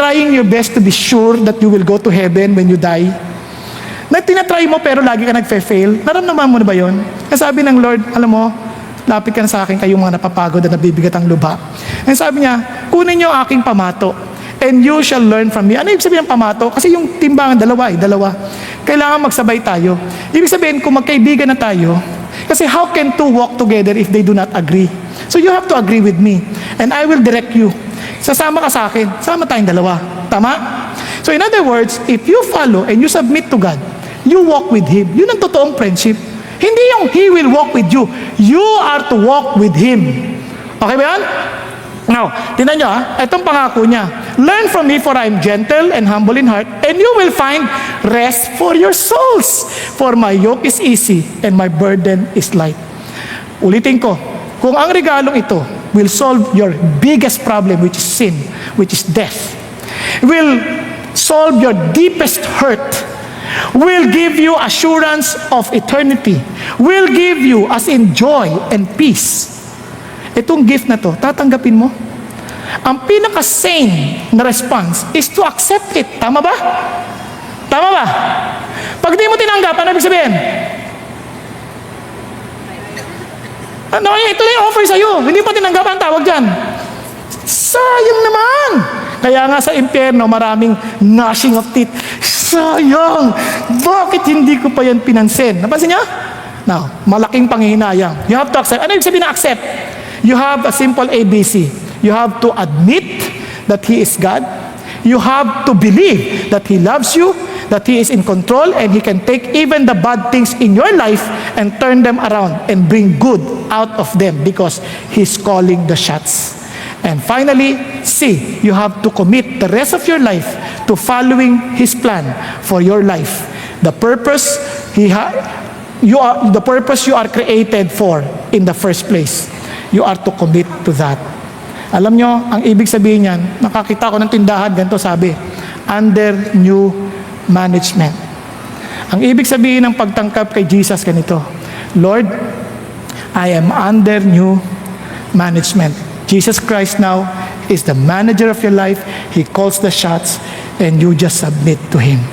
Trying your best to be sure that you will go to heaven when you die? Na tinatry mo pero lagi ka nagfe-fail? Nararamdaman mo na ba yun? Kasi sabi ng Lord, alam mo, lapit ka na sa akin kayong mga napapagod at nabibigat ang lubha. And sabi niya, kunin niyo aking pamato and you shall learn from me. Ano ibig sabihin ng pamato? Kasi yung timbangan, dalawa. Kailangan magsabay tayo. Ibig sabihin, kung magkaibigan na tayo, kasi how can two walk together if they do not agree? So you have to agree with me. And I will direct you. Sasama ka sa akin. Sama tayong dalawa. Tama? So in other words, if you follow and you submit to God, you walk with Him. Yun ang totoong friendship. Hindi yung He will walk with you. You are to walk with Him. Okay ba yan? Now, tingnan nyo itong pangako niya. Learn from me for I am gentle and humble in heart, and you will find rest for your souls. For my yoke is easy and my burden is light. Ulitin ko, kung ang regalong ito will solve your biggest problem, which is sin, which is death, will solve your deepest hurt, will give you assurance of eternity, will give you as in joy and peace. Itong gift na to, tatanggapin mo? Ang pinaka-sane na response is to accept it. Tama ba? Tama ba? Pag di mo tinanggap, ano ibig sabihin? Ano, ito na yung offer sa'yo. Hindi pa tinanggap ang tawag dyan. Sayang naman! Kaya nga sa impyerno, maraming gnashing of teeth. Sayang! Bakit hindi ko pa yan pinansin? Napansin niya? Now, malaking panghihinayang. You have to accept. Ano ibig sabihin na accept? You have a simple ABC. You have to admit that He is God. You have to believe that He loves you, that He is in control, and He can take even the bad things in your life and turn them around and bring good out of them because He's calling the shots. And finally, C, you have to commit the rest of your life to following His plan for your life. The purpose the purpose you are created for in the first place. You are to commit to that. Alam nyo, ang ibig sabihin niyan, nakakita ko ng tindahan, ganito sabi, under new management. Ang ibig sabihin ng pagtangkap kay Jesus ganito, Lord, I am under new management. Jesus Christ now is the manager of your life. He calls the shots and you just submit to Him.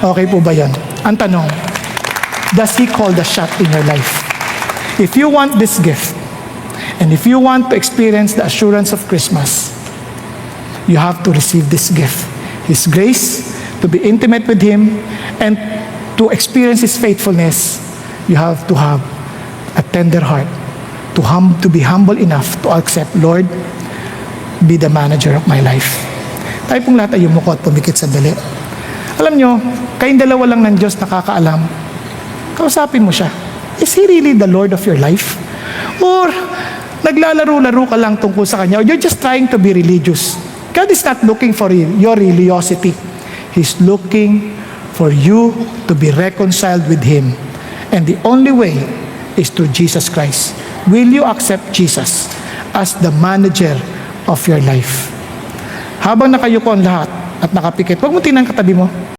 Okay po ba yan? Ang tanong, does He call the shot in your life? If you want this gift, and if you want to experience the assurance of Christmas, you have to receive this gift. His grace, to be intimate with Him, and to experience His faithfulness, you have to have a tender heart, to be humble enough to accept, Lord, be the manager of my life. Tayo pong lahat ay yumuko at pumikit sandali. Alam nyo, kayong dalawa lang ng Diyos nakakaalam. Kausapin mo siya. Is He really the Lord of your life? Or naglalaro-laro ka lang tungkol sa Kanya, or you're just trying to be religious. God is not looking for your religiosity. He's looking for you to be reconciled with Him. And the only way is through Jesus Christ. Will you accept Jesus as the manager of your life? Habang nakayuko ang lahat at nakapikit, huwag mo tingnan katabi mo.